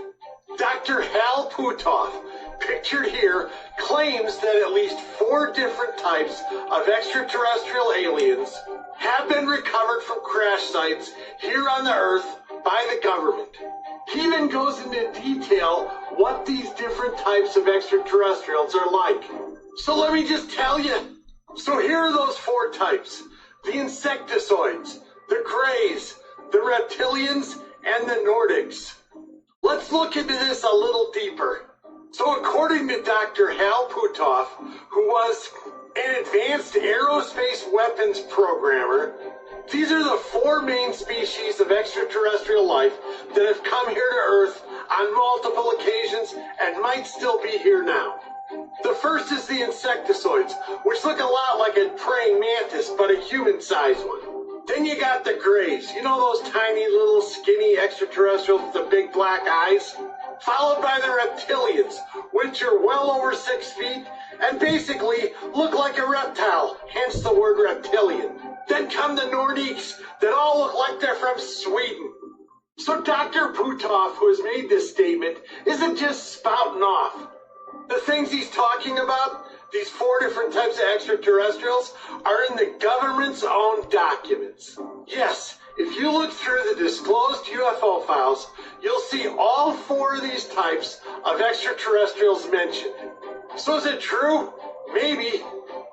Dr. Hal Puthoff, pictured here, claims that at least 4 different types of extraterrestrial aliens have been recovered from crash sites here on the Earth by the government. He even goes into detail what these different types of extraterrestrials are like. So let me just tell you. So here are those 4 types. The insectoids, the greys, the reptilians, and the Nordics. Let's look into this a little deeper. So according to Dr. Hal Puthoff, who was an advanced aerospace weapons programmer, these are the 4 main species of extraterrestrial life that have come here to Earth on multiple occasions and might still be here now. The first is the insectoids, which look a lot like a praying mantis, but a human-sized one. Then you got the greys, you know those tiny little skinny extraterrestrials with the big black eyes? Followed by the reptilians, which are well over 6 feet and basically look like a reptile, hence the word reptilian. Then come the Nordiques that all look like they're from Sweden. So Dr. Puthoff, who has made this statement, isn't just spouting off. The things he's talking about, these 4 different types of extraterrestrials, are in the government's own documents. Yes, if you look through the disclosed UFO files, you'll see all 4 of these types of extraterrestrials mentioned. So is it true? Maybe.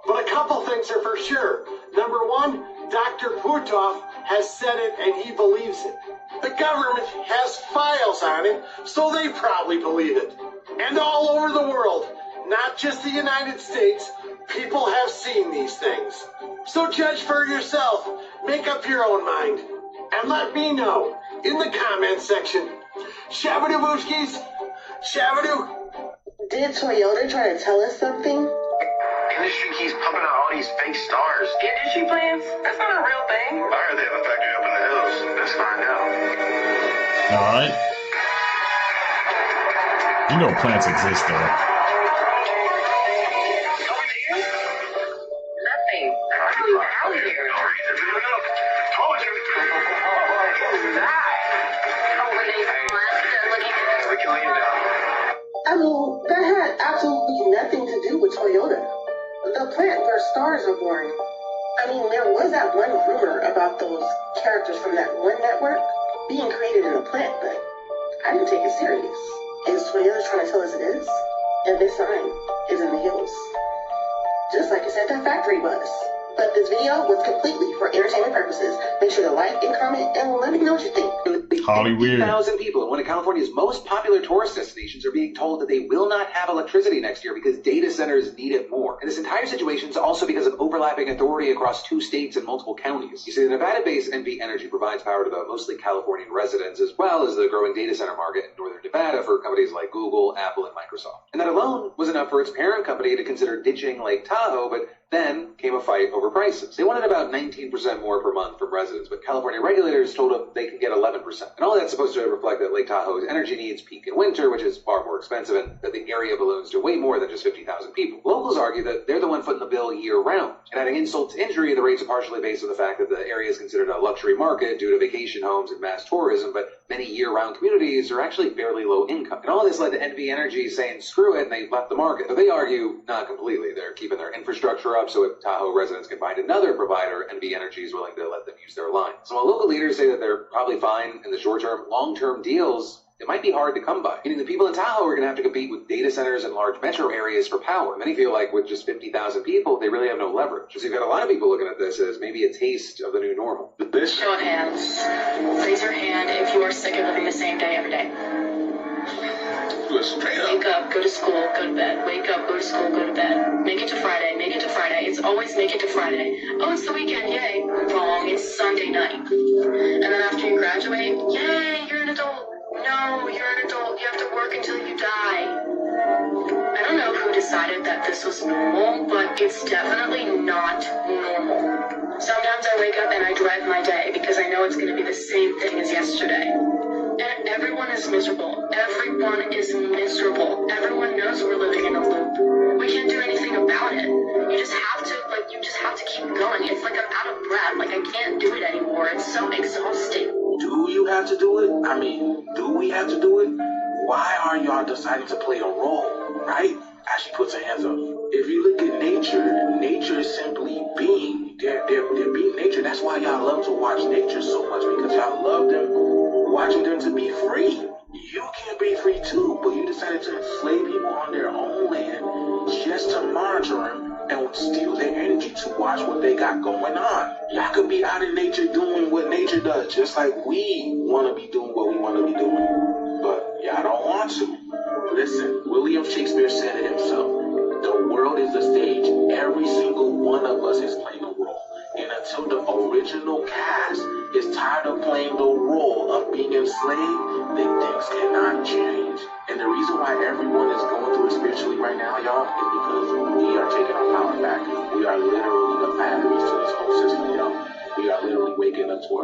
But a couple things are for sure. Number 1, Dr. Puthoff has said it and he believes it. The government has files on it, so they probably believe it. And all over the world, not just the United States, people have seen these things. So judge for yourself, make up your own mind, and let me know in the comment section. Shabadoo Booshkis, Shabadoo. Did Toyota try to tell us something? Industry keeps pumping out all these fake stars. Industry plans? That's not a real thing. I heard they have a factory up in the hills. Let's find out. Alright. You know plants exist though. Nothing. Actually, out here. Told you. We can lay you down. I mean, that had absolutely nothing to do with Toyota. The plant where stars are born. I mean, there was that one rumor about those characters from that one network being created in the plant, but I didn't take it serious. Is Toyota trying to tell us it is? And this sign is in the hills. Just like it said that factory was. But this video was completely for entertainment purposes. Make sure to like and comment and let me know what you think. Hollywood. 50,000 people in one of California's most popular tourist destinations are being told that they will not have electricity next year because data centers need it more. And this entire situation is also because of overlapping authority across 2 states and multiple counties. You see, the Nevada-based NV Energy provides power to the mostly Californian residents as well as the growing data center market in northern Nevada for companies like Google, Apple, and Microsoft. And that alone was enough for its parent company to consider ditching Lake Tahoe, but then came a fight over prices. They wanted about 19% more per month from residents, but California regulators told them they could get 11%. And all that's supposed to reflect that Lake Tahoe's energy needs peak in winter, which is far more expensive, and that the area balloons to way more than just 50,000 people. Locals argue that they're the one footing the bill year-round. And adding insult to injury, the rates are partially based on the fact that the area is considered a luxury market due to vacation homes and mass tourism, but many year-round communities are actually fairly low income. And all this led to NV Energy saying, screw it, and they left the market. But they argue not completely. They're keeping their infrastructure up so if Tahoe residents can find another provider, NV Energy is willing to let them use their lines. So while local leaders say that they're probably fine in the short term, long-term deals, it might be hard to come by. Meaning the people in Tahoe are going to have to compete with data centers and large metro areas for power. Many feel like with just 50,000 people, they really have no leverage. So you've got a lot of people looking at this as maybe a taste of the new normal. Show of hands. Raise your hand if you are sick of living the same day every day. Do it straight up. Wake up, go to school, go to bed. Wake up, go to school, go to bed. Make it to Friday, make it to Friday. It's always make it to Friday. Oh, it's the weekend, yay. Wrong, it's Sunday night. And then after you graduate, yay, you're an adult. No, you're an adult. You have to work until you die. I don't know who decided that this was normal, but it's definitely not normal. Sometimes I wake up and I drive my day because I know it's going to be the same thing as yesterday. And everyone is miserable. Everyone is miserable. Everyone knows we're living in a loop. We can't do anything about it. You just have to keep going. It's like I'm out of breath. Like I can't do it anymore. It's so exhausting. Do you have to do it? I mean, do we have to do it? Why are y'all deciding to play a role, right? As she puts her hands up. If you look at nature, nature is simply being. They're being nature. That's why y'all love to watch nature so much, because y'all love them, watching them to be free. You can be free too, but you decided to enslave people on their own land just to monitor them and steal their energy to watch what they got going on. Y'all could be out in nature doing what nature does, just like we want to be doing what we want to be doing. But y'all don't want to. Listen, William Shakespeare said it himself. The world is a stage. Every single one of us is playing a role. And until the original cast is tired of playing the role of being enslaved, then things cannot change. And the reason why everyone is going through it spiritually right now, y'all, is because we are taking our power back. We are literally the batteries to this whole system, y'all. We are literally waking up to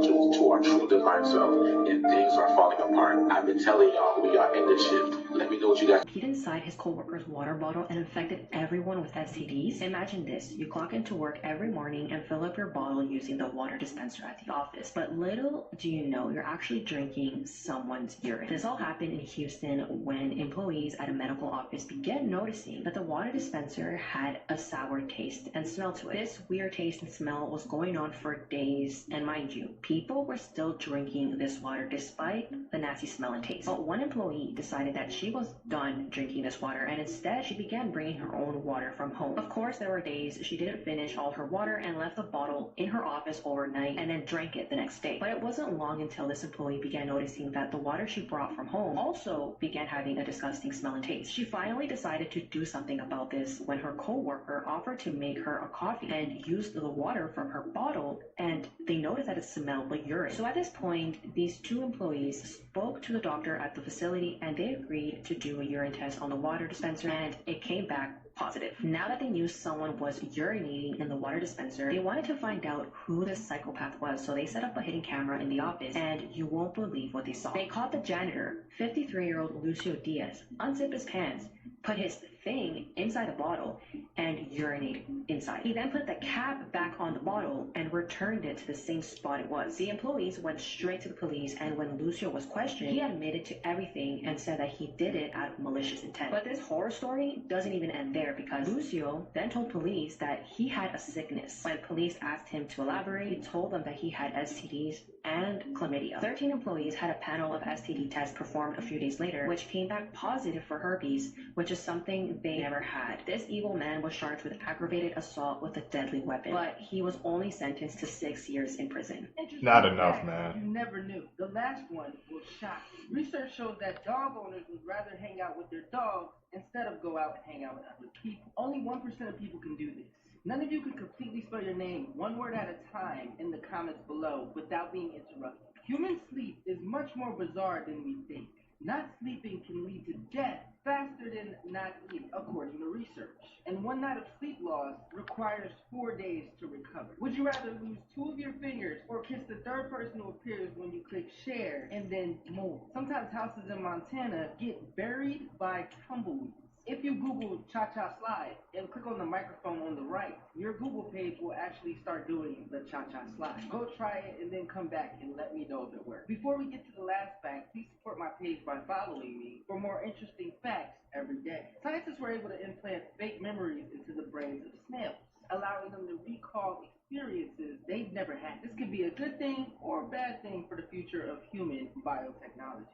our true divine self, and things are falling apart. I've been telling y'all, we are in the shift. Let me know what you guys. Peed inside his co-worker's water bottle and infected everyone with STDs. Imagine this: you clock into work every morning and fill up your bottle using the water dispenser at the office. But little do you know, you're actually drinking someone's urine. This all happened in Houston when employees at a medical office began noticing that the water dispenser had a sour taste and smell to it. This weird taste and smell was going on for days. And mind you, people were still drinking this water despite the nasty smell and taste. But one employee decided that she was done drinking this water, and instead she began bringing her own water from home. Of course, there were days she didn't finish all her water and left the bottle in her office overnight and then drank it the next day. But it wasn't long until this employee began noticing that the water she brought from home also began having a disgusting smell and taste. She finally decided to do something about this when her co-worker offered to make her a coffee and used the water from her bottle, and they noticed that it smelled like urine. So at this point, these two employees spoke to the doctor at the facility and they agreed to do a urine test on the water dispenser, and it came back positive. Now that they knew someone was urinating in the water dispenser, they wanted to find out who this psychopath was, so they set up a hidden camera in the office, and you won't believe what they saw. They caught the janitor, 53-year-old Lucio Diaz, unzip his pants, put his thing inside a bottle, and urinate inside. He then put the cap back on the bottle and returned it to the same spot it was. The employees went straight to the police, and when Lucio was questioned, he admitted to everything and said that he did it out of malicious intent. But this horror story doesn't even end there, because Lucio then told police that he had a sickness. When police asked him to elaborate, he told them that he had STDs and chlamydia. 13 employees had a panel of STD tests performed a few days later, which came back positive for herpes, which is something they never had. This evil man was charged with aggravated assault with a deadly weapon, but he was only sentenced to 6 years in prison. Not enough, man. You never knew. The last one was shocking. Research showed that dog owners would rather hang out with their dog instead of go out and hang out with other people. Only 1% of people can do this. None of you can completely spell your name one word at a time in the comments below without being interrupted. Human sleep is much more bizarre than we think. Not sleeping can lead to death faster than not sleep, according to research. And 1 night of sleep loss requires 4 days to recover. Would you rather lose 2 of your fingers or kiss the third person who appears when you click share and then move? Sometimes houses in Montana get buried by tumbleweeds. If you Google cha-cha slide and click on the microphone on the right, your Google page will actually start doing the cha-cha slide. Go try it and then come back and let me know if it works. Before we get to the last fact, please support my page by following me for more interesting facts every day. Scientists were able to implant fake memories into the brains of snails, allowing them to recall experiences they've never had. This could be a good thing or a bad thing for the future of human biotechnology.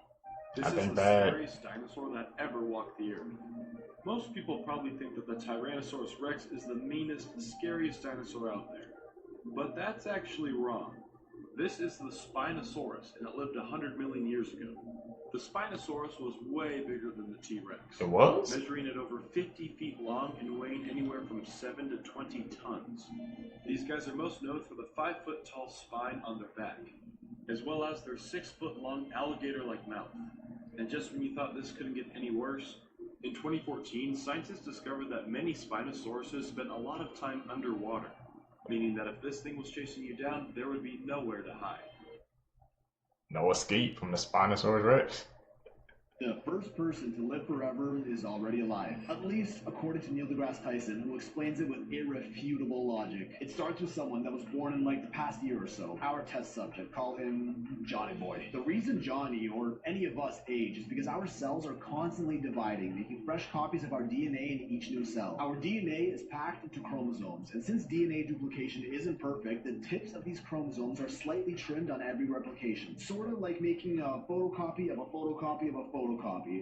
This is the scariest dinosaur that ever walked the earth. Most people probably think that the Tyrannosaurus Rex is the meanest, scariest dinosaur out there. But that's actually wrong. This is the Spinosaurus, and it lived 100 million years ago. The Spinosaurus was way bigger than the T-Rex. It was? Measuring at over 50 feet long and weighing anywhere from 7 to 20 tons. These guys are most known for the 5-foot-tall spine on their back, as well as their 6-foot-long alligator-like mouth. And just when you thought this couldn't get any worse, in 2014, scientists discovered that many Spinosauruses spent a lot of time underwater, meaning that if this thing was chasing you down, there would be nowhere to hide. No escape from the Spinosaurus Rex. The first person to live forever is already alive, at least according to Neil deGrasse Tyson, who explains it with irrefutable logic. It starts with someone that was born in like the past year or so. Our test subject, call him Johnny Boy. The reason Johnny, or any of us, age is because our cells are constantly dividing, making fresh copies of our DNA in each new cell. Our DNA is packed into chromosomes, and since DNA duplication isn't perfect, the tips of these chromosomes are slightly trimmed on every replication. Sort of like making a photocopy of a photocopy of a photocopy.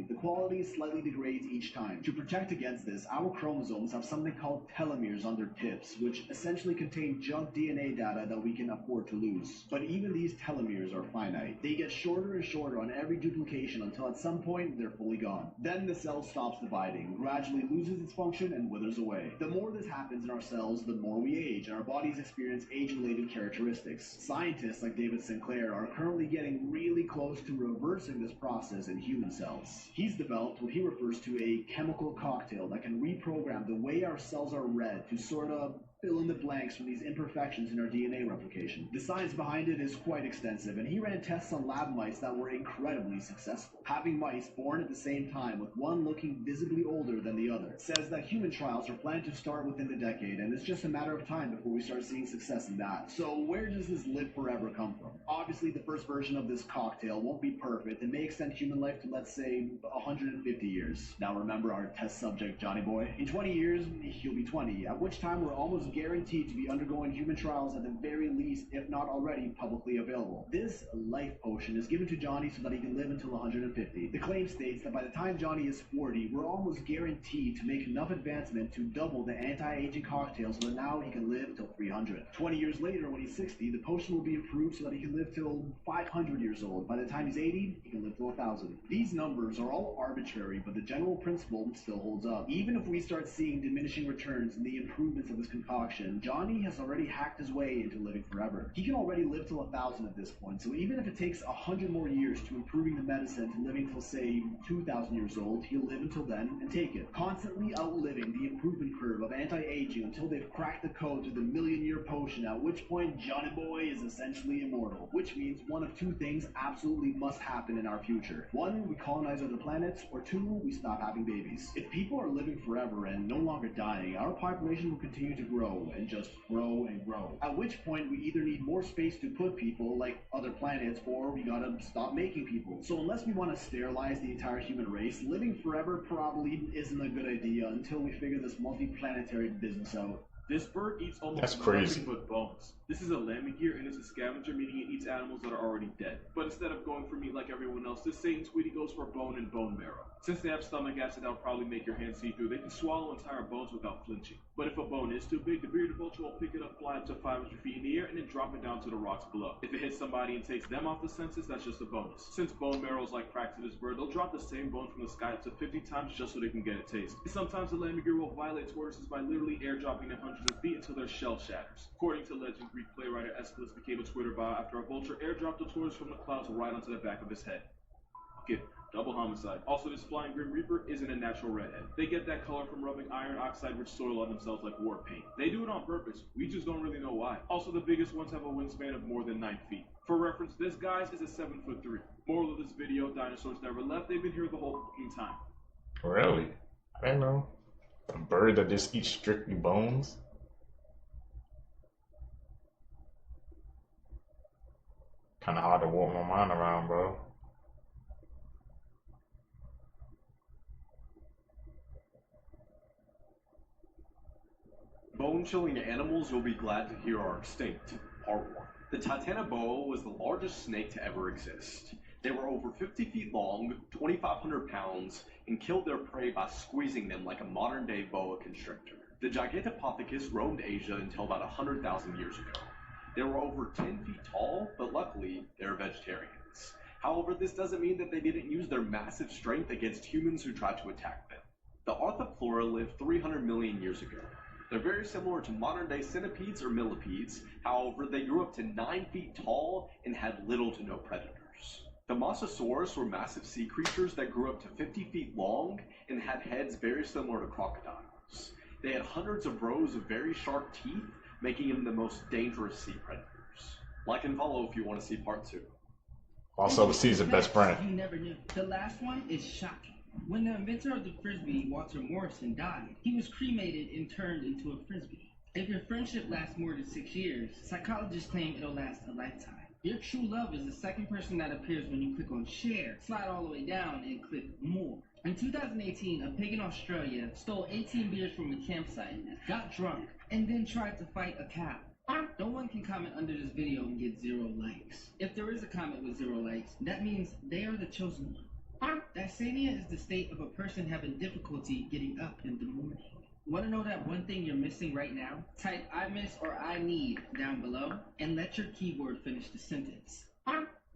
The quality slightly degrades each time. To protect against this, our chromosomes have something called telomeres on their tips, which essentially contain junk DNA data that we can afford to lose. But even these telomeres are finite. They get shorter and shorter on every duplication until at some point they're fully gone. Then the cell stops dividing, gradually loses its function, and withers away. The more this happens in our cells, the more we age, and our bodies experience age-related characteristics. Scientists like David Sinclair are currently getting really close to reversing this process in human cells. He's developed what he refers to a chemical cocktail that can reprogram the way our cells are read to sort of fill in the blanks from these imperfections in our DNA replication. The science behind it is quite extensive, and he ran tests on lab mice that were incredibly successful. Having mice born at the same time, with one looking visibly older than the other, says that human trials are planned to start within the decade, and it's just a matter of time before we start seeing success in that. So where does this live forever come from? Obviously, the first version of this cocktail won't be perfect and may extend human life to, let's say, 150 years. Now remember our test subject, Johnny Boy? In 20 years, he'll be 20, at which time we're almost guaranteed to be undergoing human trials at the very least, if not already publicly available. This life potion is given to Johnny so that he can live until 150. The claim states that by the time Johnny is 40, we're almost guaranteed to make enough advancement to double the anti-aging cocktail so that now he can live till 300. 20 years later, when he's 60, the potion will be improved so that he can live till 500 years old. By the time he's 80, he can live till 1,000. These numbers are all arbitrary, but the general principle still holds up. Even if we start seeing diminishing returns in the improvements of this concoction, Johnny has already hacked his way into living forever. He can already live till 1,000 at this point, so even if it takes 100 more years to improving the medicine to living till, say, 2,000 years old, he'll live until then and take it, constantly outliving the improvement curve of anti-aging until they've cracked the code to the million-year potion, at which point Johnny Boy is essentially immortal, which means one of two things absolutely must happen in our future. One, we colonize other planets, or two, we stop having babies. If people are living forever and no longer dying, our population will continue to grow and just grow and grow. At which point we either need more space to put people, like other planets, or we gotta stop making people. So unless we want to sterilize the entire human race, living forever probably isn't a good idea until we figure this multi-planetary business out. This bird eats almost nothing but bones. This is a lammergeier, and it's a scavenger, meaning it eats animals that are already dead. But instead of going for meat like everyone else, this Satan sweetie goes for bone and bone marrow. Since they have stomach acid that will probably make your hand see through, they can swallow entire bones without flinching. But if a bone is too big, the bearded vulture will pick it up, fly up to 500 feet in the air, and then drop it down to the rocks below. If it hits somebody and takes them off the senses, that's just a bonus. Since bone marrow is like crack to this bird, they'll drop the same bone from the sky up to 50 times just so they can get a taste. And sometimes the lammergeier will violate tortoises by literally airdropping them hundreds of feet until their shell shatters. According to legend, Greek playwright Aeschylus became a Twitter bot after a vulture airdropped a tortoise from the clouds right onto the back of his head. Okay, double homicide. Also, this flying Grim Reaper isn't a natural redhead. They get that color from rubbing iron oxide-rich soil on themselves like war paint. They do it on purpose. We just don't really know why. Also, the biggest ones have a wingspan of more than 9 feet. For reference, this guy's is a 7'3". Moral of this video, dinosaurs never left. They've been here the whole fucking time. Really? I don't know. A bird that just eats strictly bones? Kinda hard to walk my mind around, bro. Bone-chilling animals you'll be glad to hear are extinct. Part 1. The Titanoboa was the largest snake to ever exist. They were over 50 feet long, 2,500 pounds, and killed their prey by squeezing them like a modern-day boa constrictor. The Gigantopithecus roamed Asia until about 100,000 years ago. They were over 10 feet tall, but luckily, they're vegetarians. However, this doesn't mean that they didn't use their massive strength against humans who tried to attack them. The Arthropleura lived 300 million years ago. They're very similar to modern-day centipedes or millipedes, however, they grew up to 9 feet tall and had little to no predators. The Mosasaurus were massive sea creatures that grew up to 50 feet long and had heads very similar to crocodiles. They had hundreds of rows of very sharp teeth, making them the most dangerous sea predators. Like and follow if you want to see part 2. Also, Caesar best friend. You never knew. The last one is shocking. When the inventor of the Frisbee, Walter Morrison, died, he was cremated and turned into a Frisbee. If your friendship lasts more than 6 years, psychologists claim it'll last a lifetime. Your true love is the second person that appears when you click on share, slide all the way down, and click more. In 2018, a pig in Australia stole 18 beers from a campsite, got drunk, and then tried to fight a cow. No one can comment under this video and get 0 likes. If there is a comment with 0 likes, that means they are the chosen one. Dysania is the state of a person having difficulty getting up in the morning. Want to know that one thing you're missing right now? Type I miss or I need down below and let your keyboard finish the sentence.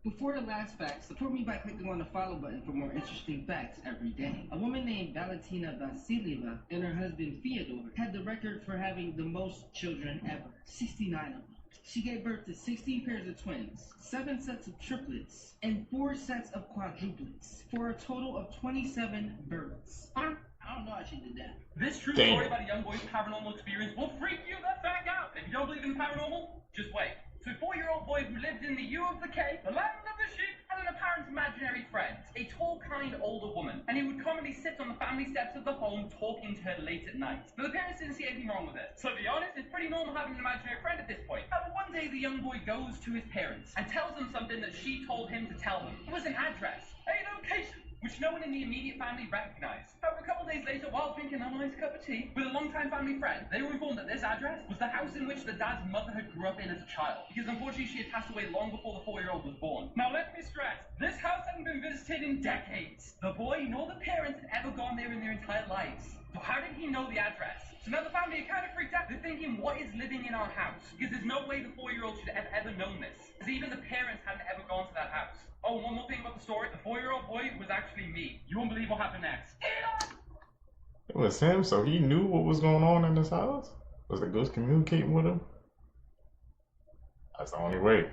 Before the last fact, support me by clicking on the follow button for more interesting facts every day. A woman named Valentina Vasilieva and her husband Fyodor had the record for having the most children ever, 69 of them. She gave birth to 16 pairs of twins, 7 sets of triplets, and 4 sets of quadruplets, for a total of 27 births. I don't know how she did that. This true story about a young boy's paranormal experience will freak you the fuck out. If you don't believe in paranormal, just wait. So a 4-year-old boy who lived in the U of the K, the land of the sheep, had an apparent imaginary friend, a tall, kind, older woman, and he would commonly sit on the family steps of the home talking to her late at night. Now the parents didn't see anything wrong with it. So to be honest, it's pretty normal having an imaginary friend at this point. However, one day the young boy goes to his parents and tells them something that she told him to tell them. It was an address, a location, which no one in the immediate family recognized. However, a couple days later, while drinking a nice cup of tea with a longtime family friend, they were informed that this address was the house in which the dad's mother had grew up in as a child, because unfortunately she had passed away long before the 4-year-old was born. Now let me stress, this house hadn't been visited in decades. The boy nor the parents had ever gone there in their entire lives. So how did he know the address? So now the family are kind of freaked out. They're thinking, what is living in our house? Because there's no way the 4-year-old should have ever known this. Because even the parents hadn't ever gone to that house. Oh, one more thing about the story. The 4-year-old boy was actually me. You won't believe what happened next. It was him, so he knew what was going on in his house? Was the ghost communicating with him? That's the only way.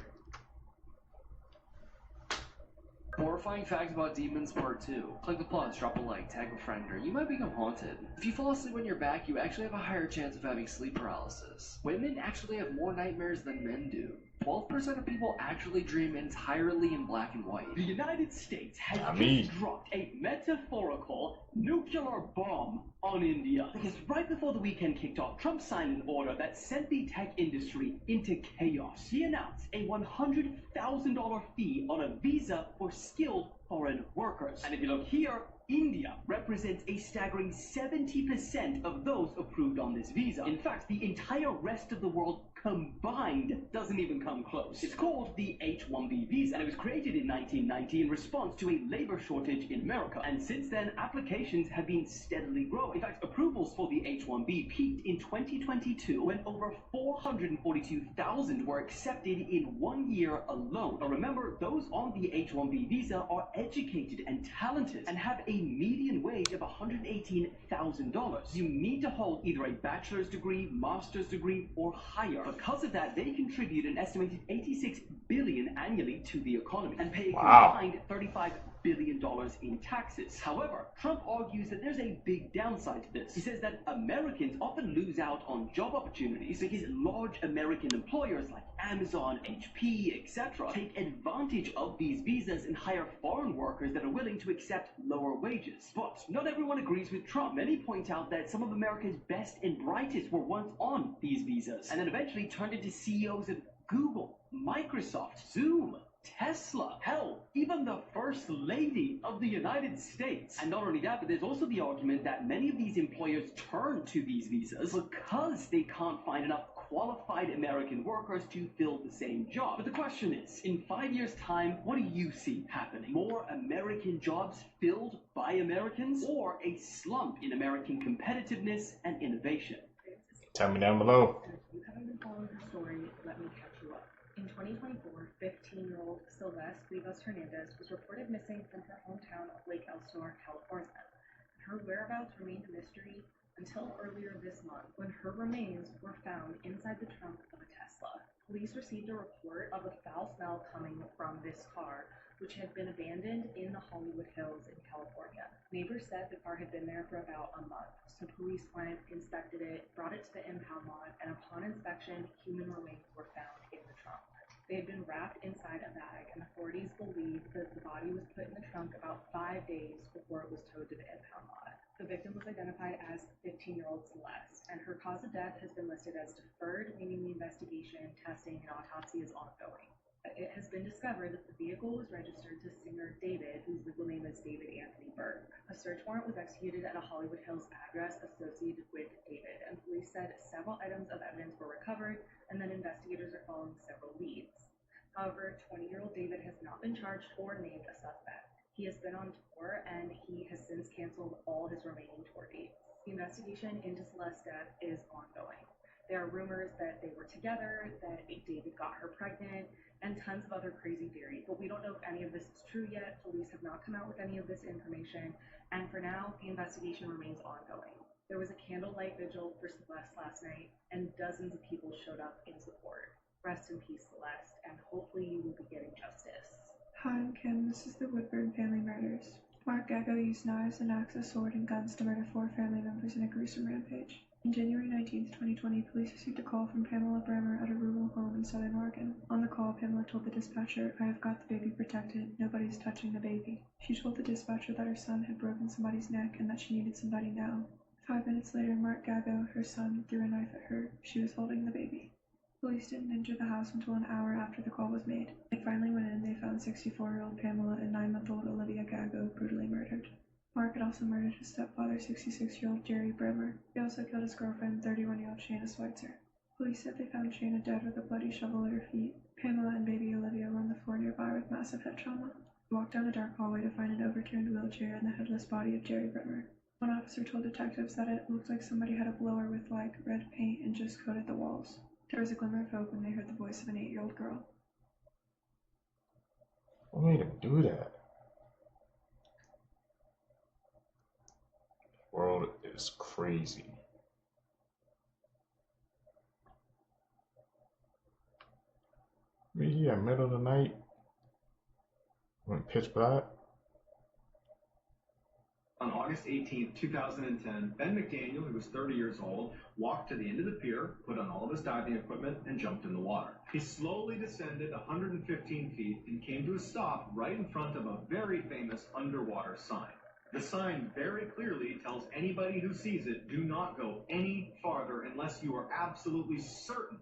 Horrifying facts about demons part 2. Click the plus, drop a like, tag a friend, or you might become haunted. If you fall asleep on your back, you actually have a higher chance of having sleep paralysis. Women actually have more nightmares than men do. 12% of people actually dream entirely in black and white. The United States has just dropped a metaphorical nuclear bomb on India. Because right before the weekend kicked off, Trump signed an order that sent the tech industry into chaos. He announced a $100,000 fee on a visa for skilled foreign workers. And if you look here, India represents a staggering 70% of those approved on this visa. In fact, the entire rest of the world combined doesn't even come close. It's called the H-1B visa, and it was created in 1990 in response to a labor shortage in America. And since then, applications have been steadily growing. In fact, approvals for the H-1B peaked in 2022 when over 442,000 were accepted in 1 year alone. Now remember, those on the H-1B visa are educated and talented and have a median wage of $118,000. You need to hold either a bachelor's degree, master's degree, or higher. Because of that, they contribute an estimated $86 billion annually to the economy and pay a combined $35 billion in taxes. However, Trump argues that there's a big downside to this. He says that Americans often lose out on job opportunities because large American employers like Amazon, HP, etc. take advantage of these visas and hire foreign workers that are willing to accept lower wages. But not everyone agrees with Trump. Many point out that some of America's best and brightest were once on these visas and then eventually turned into CEOs of Google, Microsoft, Zoom, Tesla, hell, even the First Lady of the United States. And not only that, but there's also the argument that many of these employers turn to these visas because they can't find enough qualified American workers to fill the same job. But the question is, in 5 years' time, what do you see happening? More American jobs filled by Americans, or a slump in American competitiveness and innovation? Tell me down below. If you haven't been following her story let me catch you up. In 2024, 15-year-old Celeste Rivas Hernandez was reported missing from her hometown of Lake Elsinore, California. Her whereabouts remained a mystery until earlier this month, when her remains were found inside the trunk of a Tesla. Police received a report of a foul smell coming from this car, which had been abandoned in the Hollywood Hills in California. Neighbors said the car had been there for about a month, so police went, inspected it, brought it to the impound lot, and upon inspection, human remains were found in the trunk. They had been wrapped inside a bag, and authorities believe that the body was put in the trunk about 5 days before it was towed to the impound lot. The victim was identified as 15-year-old Celeste, and her cause of death has been listed as deferred, meaning the investigation, testing, and autopsy is ongoing. It has been discovered that the vehicle was registered to singer David, whose legal name is David Anthony Burke. A search warrant was executed at a Hollywood Hills address associated with David, and police said several items of evidence were recovered, and then investigators are following several leads. However, 20-year-old David has not been charged or named a suspect. He has been on tour, and he has since canceled all his remaining tour dates. The investigation into Celeste's death is ongoing. There are rumors that they were together, that David got her pregnant, and tons of other crazy theories, but we don't know if any of this is true yet. Police have not come out with any of this information, and for now, the investigation remains ongoing. There was a candlelight vigil for Celeste last night, and dozens of people showed up in support. Rest in peace, Celeste, and hopefully you will be getting justice. Hi, I'm Kim. This is the Woodburn family murders. Mark Gago used knives, an axe, a sword, and guns to murder 4 family members in a gruesome rampage. On January 19, 2020, police received a call from Pamela Bremer at a rural home in Southern Oregon. On the call, Pamela told the dispatcher, "I have got the baby protected. Nobody's touching the baby." She told the dispatcher that her son had broken somebody's neck and that she needed somebody now. 5 minutes later, Mark Gago, her son, threw a knife at her. She was holding the baby. Police didn't enter the house until an hour after the call was made. They finally went in. They found 64-year-old Pamela and 9-month-old Olivia Gago brutally murdered. Mark had also murdered his stepfather, 66-year-old Jerry Bremer. He also killed his girlfriend, 31-year-old Shayna Schweitzer. Police said they found Shayna dead with a bloody shovel at her feet. Pamela and baby Olivia were on the floor nearby with massive head trauma. They walked down a dark hallway to find an overturned wheelchair and the headless body of Jerry Bremer. One officer told detectives that it looked like somebody had a blower with, red paint and just coated the walls. There was a glimmer of hope when they heard the voice of an 8-year-old girl. What made him do that? The world is crazy. Yeah, middle of the night, went pitch black. On August 18, 2010, Ben McDaniel, who was 30 years old, walked to the end of the pier, put on all of his diving equipment, and jumped in the water. He slowly descended 115 feet and came to a stop right in front of a very famous underwater sign. The sign very clearly tells anybody who sees it, do not go any farther unless you are absolutely certain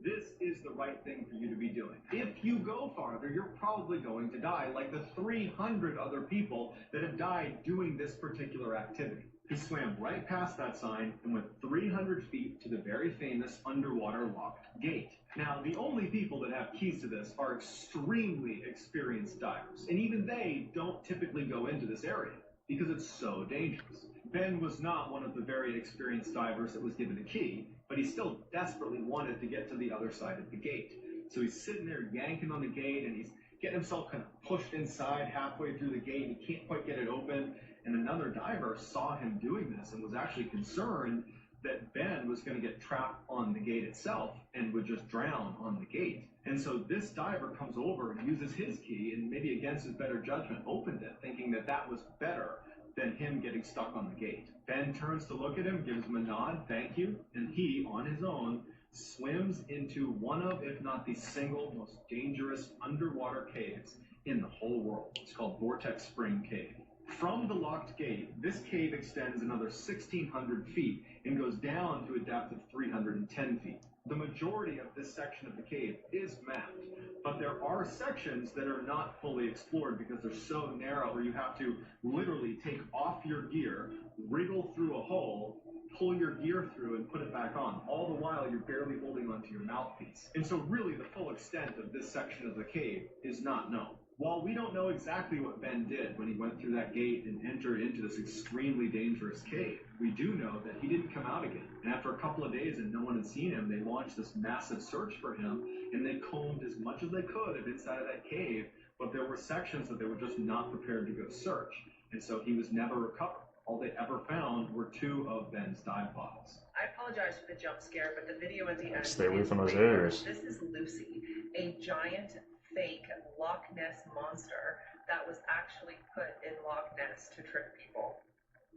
this is the right thing for you to be doing. If you go farther, you're probably going to die, like the 300 other people that have died doing this particular activity. He swam right past that sign and went 300 feet to the very famous underwater locked gate. Now, the only people that have keys to this are extremely experienced divers, and even they don't typically go into this area because it's so dangerous. Ben was not one of the very experienced divers that was given a key, but he still desperately wanted to get to the other side of the gate. So he's sitting there yanking on the gate, and he's getting himself kind of pushed inside halfway through the gate, and he can't quite get it open. And another diver saw him doing this and was actually concerned that Ben was going to get trapped on the gate itself and would just drown on the gate. And so this diver comes over and uses his key, and maybe against his better judgment opened it, thinking that that was better than him getting stuck on the gate. Ben turns to look at him, gives him a nod, thank you, and he, on his own, swims into one of, if not the single most dangerous underwater caves in the whole world. It's called Vortex Spring Cave. From the locked gate, this cave extends another 1,600 feet and goes down to a depth of 310 feet. The majority of this section of the cave is mapped, but there are sections that are not fully explored because they're so narrow where you have to literally take off your gear, wriggle through a hole, pull your gear through and put it back on, all the while you're barely holding onto your mouthpiece. And so really the full extent of this section of the cave is not known. While we don't know exactly what Ben did when he went through that gate and entered into this extremely dangerous cave, we do know that he didn't come out again. And after a couple of days and no one had seen him, they launched this massive search for him, and they combed as much as they could of inside of that cave, but there were sections that they were just not prepared to go search. And so he was never recovered. All they ever found were 2 of Ben's dive bottles. I apologize for the jump scare, but the video at the end. Stay away from those way areas. worse. This is Lucy, a giant fake Loch Ness monster that was actually put in Loch Ness to trick people.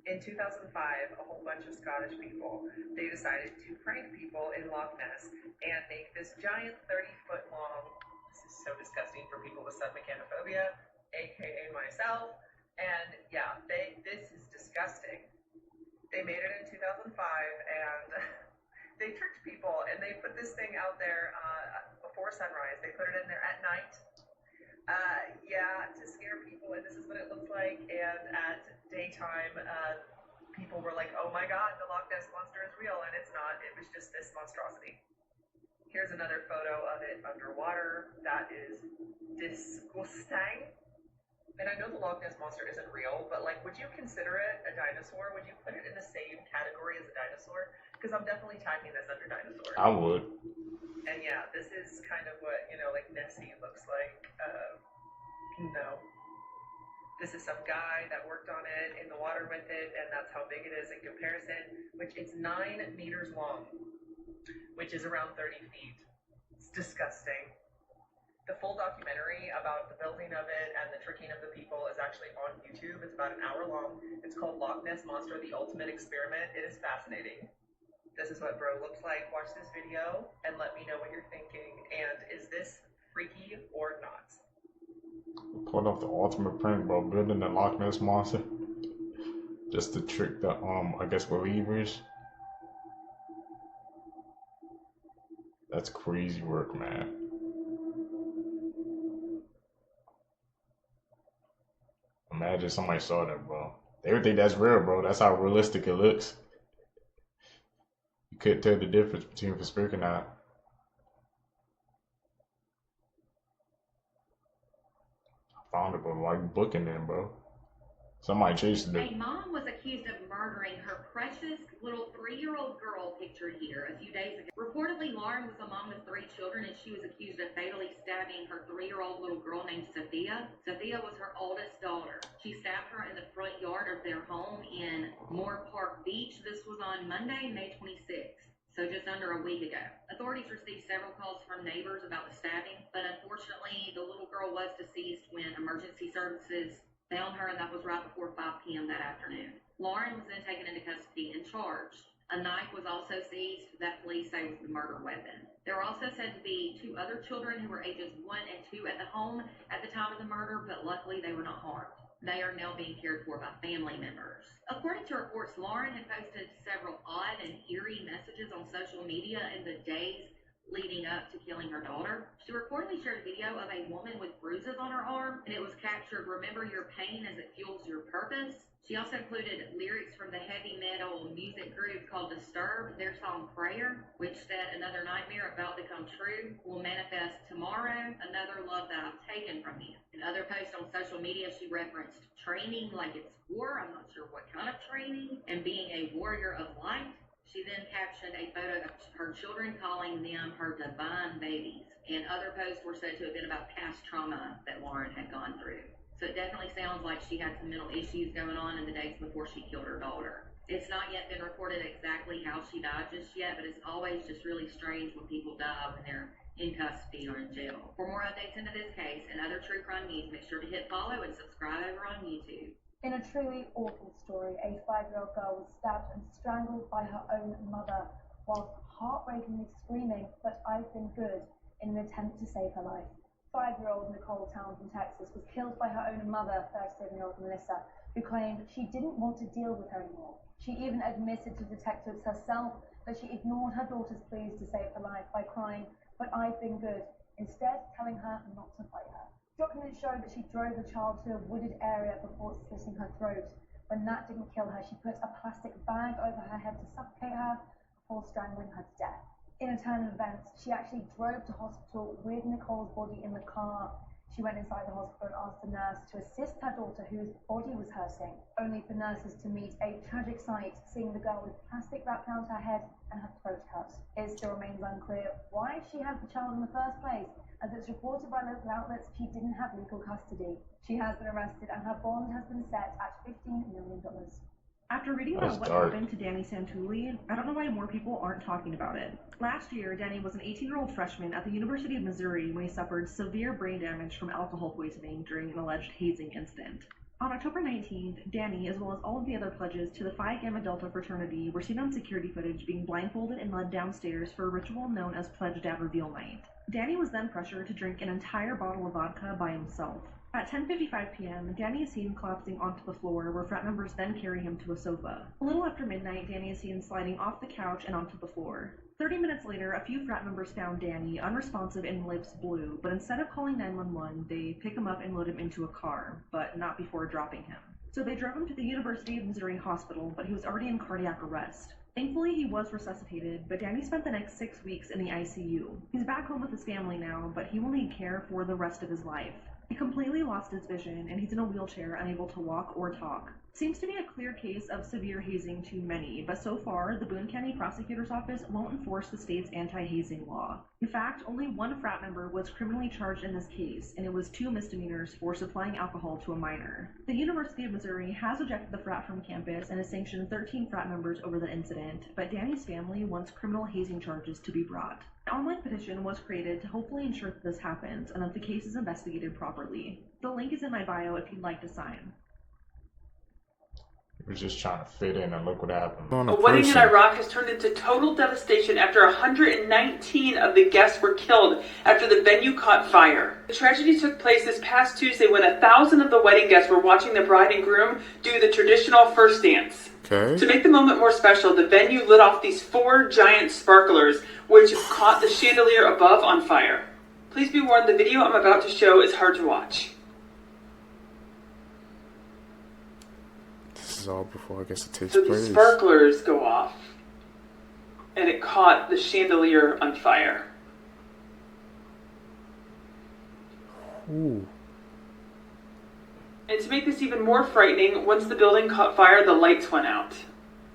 In 2005, a whole bunch of Scottish people, they decided to prank people in Loch Ness and make this giant 30-foot long, this is so disgusting for people with submechanophobia, aka myself, and yeah, this is disgusting. They made it in 2005 and they tricked people and they put this thing out there before sunrise. They put it in there at night, to scare people, and this is what it looks like. And at daytime, people were like, "Oh my God, the Loch Ness monster is real," and it's not. It was just this monstrosity. Here's another photo of it underwater. That is disgusting. And I know the Loch Ness monster isn't real, but like, would you consider it a dinosaur? Would you put it in the same category as a dinosaur? Because I'm definitely tagging this under dinosaur. I would. And yeah, this is kind of what, like Nessie looks like. This is some guy that worked on it in the water with it, and that's how big it is in comparison, which it's 9 meters long, which is around 30 feet. It's disgusting. The full documentary about the building of it and the tricking of the people is actually on YouTube. It's about an hour long. It's called Loch Ness Monster, The Ultimate Experiment. It is fascinating. This is what bro looks like. Watch this video and let me know what you're thinking. And is this freaky or not? Pulled off the ultimate prank, bro. Building the Loch Ness monster just to trick the I guess believers. That's crazy work, man. Imagine somebody saw that, bro. They would think that's real, bro. That's how realistic it looks. You couldn't tell the difference between conspiracy and not. I found it, bro. Like booking them, bro. Somebody chased A them. mom was accused of murdering her precious little 3-year-old girl pictured here a few days ago. Reportedly, Lauren was a mom with 3 children, and she was accused of fatally stabbing her 3-year-old little girl named Sophia. Sophia was her oldest daughter. She stabbed her in the front yard of their home in Moore Park Beach. This was on Monday, May 26th. So just under a week ago. Authorities received several calls from neighbors about the stabbing, but unfortunately, the little girl was deceased when emergency services found her, and that was right before 5 p.m. that afternoon. Lauren was then taken into custody and charged. A knife was also seized that police say was the murder weapon. There were also said to be 2 other children who were ages 1 and 2 at the home at the time of the murder, but luckily they were not harmed. They are now being cared for by family members. According to reports, Lauren had posted several odd and eerie messages on social media in the days leading up to killing her daughter. She reportedly shared a video of a woman with bruises on her arm, and it was captured, "Remember your pain as it fuels your purpose." She also included lyrics from the heavy metal music group called Disturbed, their song Prayer, which said, "Another nightmare about to come true will manifest tomorrow, another love that I've taken from you." In other posts on social media, she referenced training like it's war, I'm not sure what kind of training, and being a warrior of light. She then captioned a photo of her children, calling them her divine babies. And other posts were said to have been about past trauma that Lauren had gone through. So it definitely sounds like she had some mental issues going on in the days before she killed her daughter. It's not yet been reported exactly how she died just yet, but it's always just really strange when people die when they're in custody or in jail. For more updates into this case and other true crime news, make sure to hit follow and subscribe over on YouTube. In a truly awful story, a 5-year-old girl was stabbed and strangled by her own mother whilst heartbreakingly screaming, "But I've been good," in an attempt to save her life. 5-year-old Nicole Townsend, Texas, was killed by her own mother, 37-year-old Melissa, who claimed she didn't want to deal with her anymore. She even admitted to detectives herself that she ignored her daughter's pleas to save her life by crying, "But I've been good," instead telling her not to fight her. Documents show that she drove the child to a wooded area before slitting her throat. When that didn't kill her, she put a plastic bag over her head to suffocate her before strangling her to death. In a turn of events, she actually drove to hospital with Nicole's body in the car. She went inside the hospital and asked the nurse to assist her daughter whose body was hurting, only for nurses to meet a tragic sight, seeing the girl with plastic wrapped around her head and her throat cut. It still remains unclear why she had the child in the first place, as it's reported by local outlets she didn't have legal custody. She has been arrested and her bond has been set at $15 million. After reading about what happened to Danny Santulli, I don't know why more people aren't talking about it. Last year, Danny was an 18-year-old freshman at the University of Missouri when he suffered severe brain damage from alcohol poisoning during an alleged hazing incident. On October 19th, Danny, as well as all of the other pledges to the Phi Gamma Delta fraternity, were seen on security footage being blindfolded and led downstairs for a ritual known as Pledge Dad Reveal Night. Danny was then pressured to drink an entire bottle of vodka by himself. At 10:55 p.m., Danny is seen collapsing onto the floor, where frat members then carry him to a sofa. A little after midnight, Danny is seen sliding off the couch and onto the floor. 30 minutes later, a few frat members found Danny unresponsive and lips blue, but instead of calling 911, they pick him up and load him into a car, but not before dropping him. So they drove him to the University of Missouri Hospital, but he was already in cardiac arrest. Thankfully, he was resuscitated, but Danny spent the next 6 weeks in the ICU. He's back home with his family now, but he will need care for the rest of his life. He completely lost his vision, and he's in a wheelchair, unable to walk or talk. Seems to be a clear case of severe hazing to many, but so far, the Boone County Prosecutor's Office won't enforce the state's anti-hazing law. In fact, only one frat member was criminally charged in this case, and it was 2 misdemeanors for supplying alcohol to a minor. The University of Missouri has ejected the frat from campus and has sanctioned 13 frat members over the incident, but Danny's family wants criminal hazing charges to be brought. An online petition was created to hopefully ensure that this happens and that the case is investigated properly. The link is in my bio if you'd like to sign. He was just trying to fit in, and look what happened. A wedding in Iraq has turned into total devastation after 119 of the guests were killed after the venue caught fire. The tragedy took place this past Tuesday when 1,000 of the wedding guests were watching the bride and groom do the traditional first dance. Okay. To make the moment more special, the venue lit off these 4 giant sparklers, which caught the chandelier above on fire. Please be warned, the video I'm about to show is hard to watch. This is all before I guess it takes So the place. sparklers go off, and it caught the chandelier on fire. Ooh. And to make this even more frightening, once the building caught fire, the lights went out.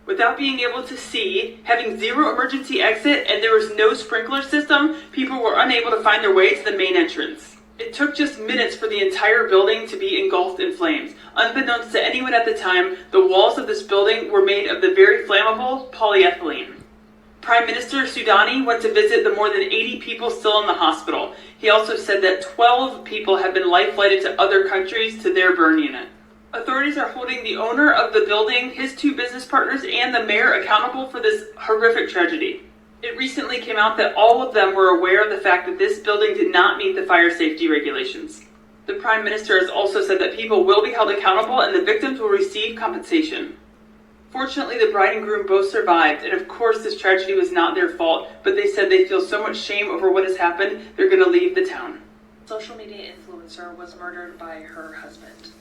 Without being able to see, having 0 emergency exit, and there was no sprinkler system, people were unable to find their way to the main entrance. It took just minutes for the entire building to be engulfed in flames. Unbeknownst to anyone at the time, the walls of this building were made of the very flammable polyethylene. Prime Minister Sudani went to visit the more than 80 people still in the hospital. He also said that 12 people have been life-flighted to other countries to their burn unit. Authorities are holding the owner of the building, his 2 business partners, and the mayor accountable for this horrific tragedy. It recently came out that all of them were aware of the fact that this building did not meet the fire safety regulations. The Prime Minister has also said that people will be held accountable and the victims will receive compensation. Fortunately, the bride and groom both survived, and of course this tragedy was not their fault, but they said they feel so much shame over what has happened, they're going to leave the town. Social media influencer was murdered by her husband.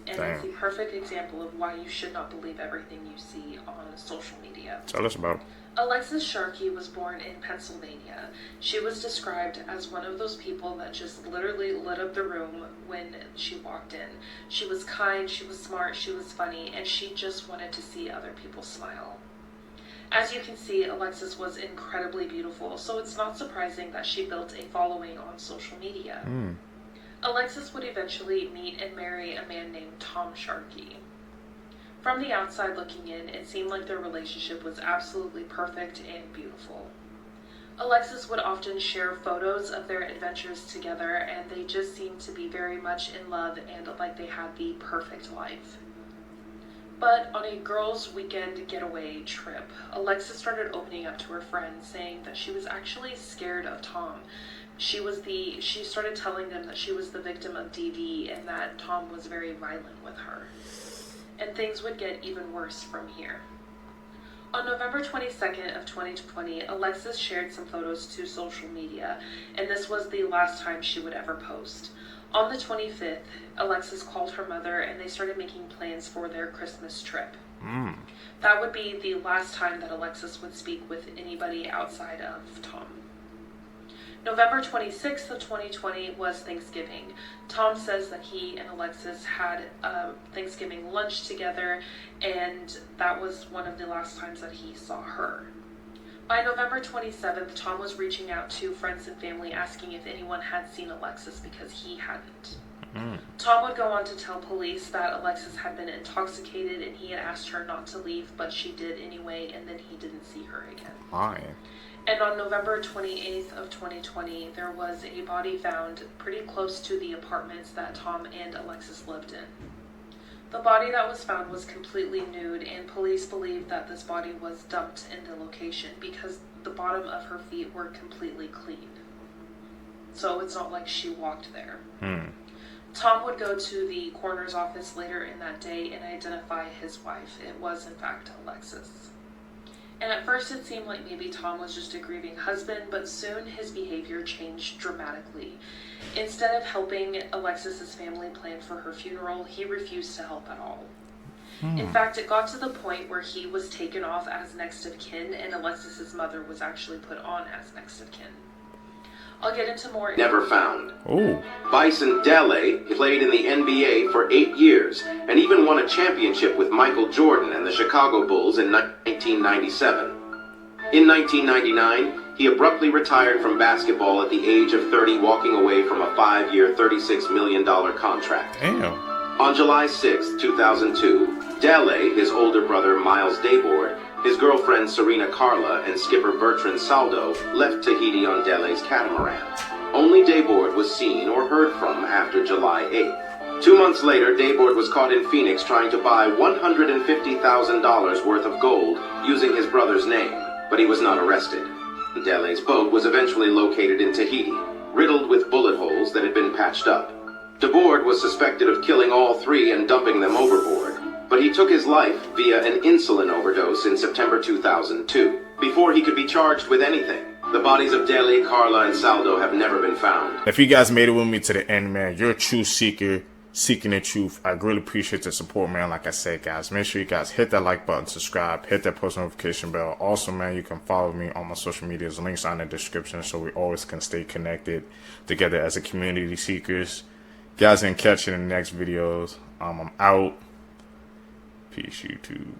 And Damn. it's the perfect example of why you should not believe everything you see on social media. Tell us about it. Alexis Sharkey was born in Pennsylvania. She was described as one of those people that just literally lit up the room when she walked in. She was kind, she was smart, she was funny, and she just wanted to see other people smile. As you can see, Alexis was incredibly beautiful, so it's not surprising that she built a following on social media. Alexis would eventually meet and marry a man named Tom Sharkey. From the outside looking in, it seemed like their relationship was absolutely perfect and beautiful. Alexis would often share photos of their adventures together, and they just seemed to be very much in love and like they had the perfect life. But on a girls' weekend getaway trip, Alexis started opening up to her friends, saying that she was actually scared of Tom. She started telling them that she was the victim of DV and that Tom was very violent with her. And things would get even worse from here. On November 22nd of 2020, Alexis shared some photos to social media, and this was the last time she would ever post. On the 25th, Alexis called her mother and they started making plans for their Christmas trip. That would be the last time that Alexis would speak with anybody outside of Tom. November 26th of 2020 was Thanksgiving. Tom says that he and Alexis had Thanksgiving lunch together, and that was one of the last times that he saw her. By November 27th, Tom was reaching out to friends and family asking if anyone had seen Alexis because he hadn't. Tom would go on to tell police that Alexis had been intoxicated and he had asked her not to leave, but she did anyway, and then he didn't see her again. Why? And on November 28th of 2020, there was a body found pretty close to the apartments that Tom and Alexis lived in. The body that was found was completely nude, and police believe that this body was dumped in the location because the bottom of her feet were completely clean. So it's not like she walked there. Tom would go to the coroner's office later in that day and identify his wife. It was, in fact, Alexis. And at first it seemed like maybe Tom was just a grieving husband, but soon his behavior changed dramatically. Instead of helping Alexis's family plan for her funeral, he refused to help at all. In fact, it got to the point where he was taken off as next of kin, and Alexis's mother was actually put on as next of kin. I'll get into more. Never found. Bison Dele played in the NBA for 8 years and even won a championship with Michael Jordan and the Chicago Bulls in 1997. In 1999, he abruptly retired from basketball at the age of 30, walking away from a 5-year, $36 million contract. Damn. On July 6, 2002, Dele, his older brother Miles Dayboard, his girlfriend Serena Carla, and skipper Bertrand Saldo left Tahiti on Dele's catamaran. Only Dayboard was seen or heard from after July 8th. 2 months later, Dayboard was caught in Phoenix trying to buy $150,000 worth of gold using his brother's name, but he was not arrested. Dele's boat was eventually located in Tahiti, riddled with bullet holes that had been patched up. Dayboard was suspected of killing all three and dumping them overboard, but he took his life via an insulin overdose in September 2002. Before he could be charged with anything, the bodies of Dele, Carla, and Saldo have never been found. If you guys made it with me to the end, man, you're a true seeker, seeking the truth. I really appreciate the support, man. Like I said, guys, make sure you guys hit that like button, subscribe, hit that post notification bell. Also, man, you can follow me on my social medias. Links are in the description so we always can stay connected together as a community seekers. Guys, can catch you in the next videos. I'm out. Peace, YouTube.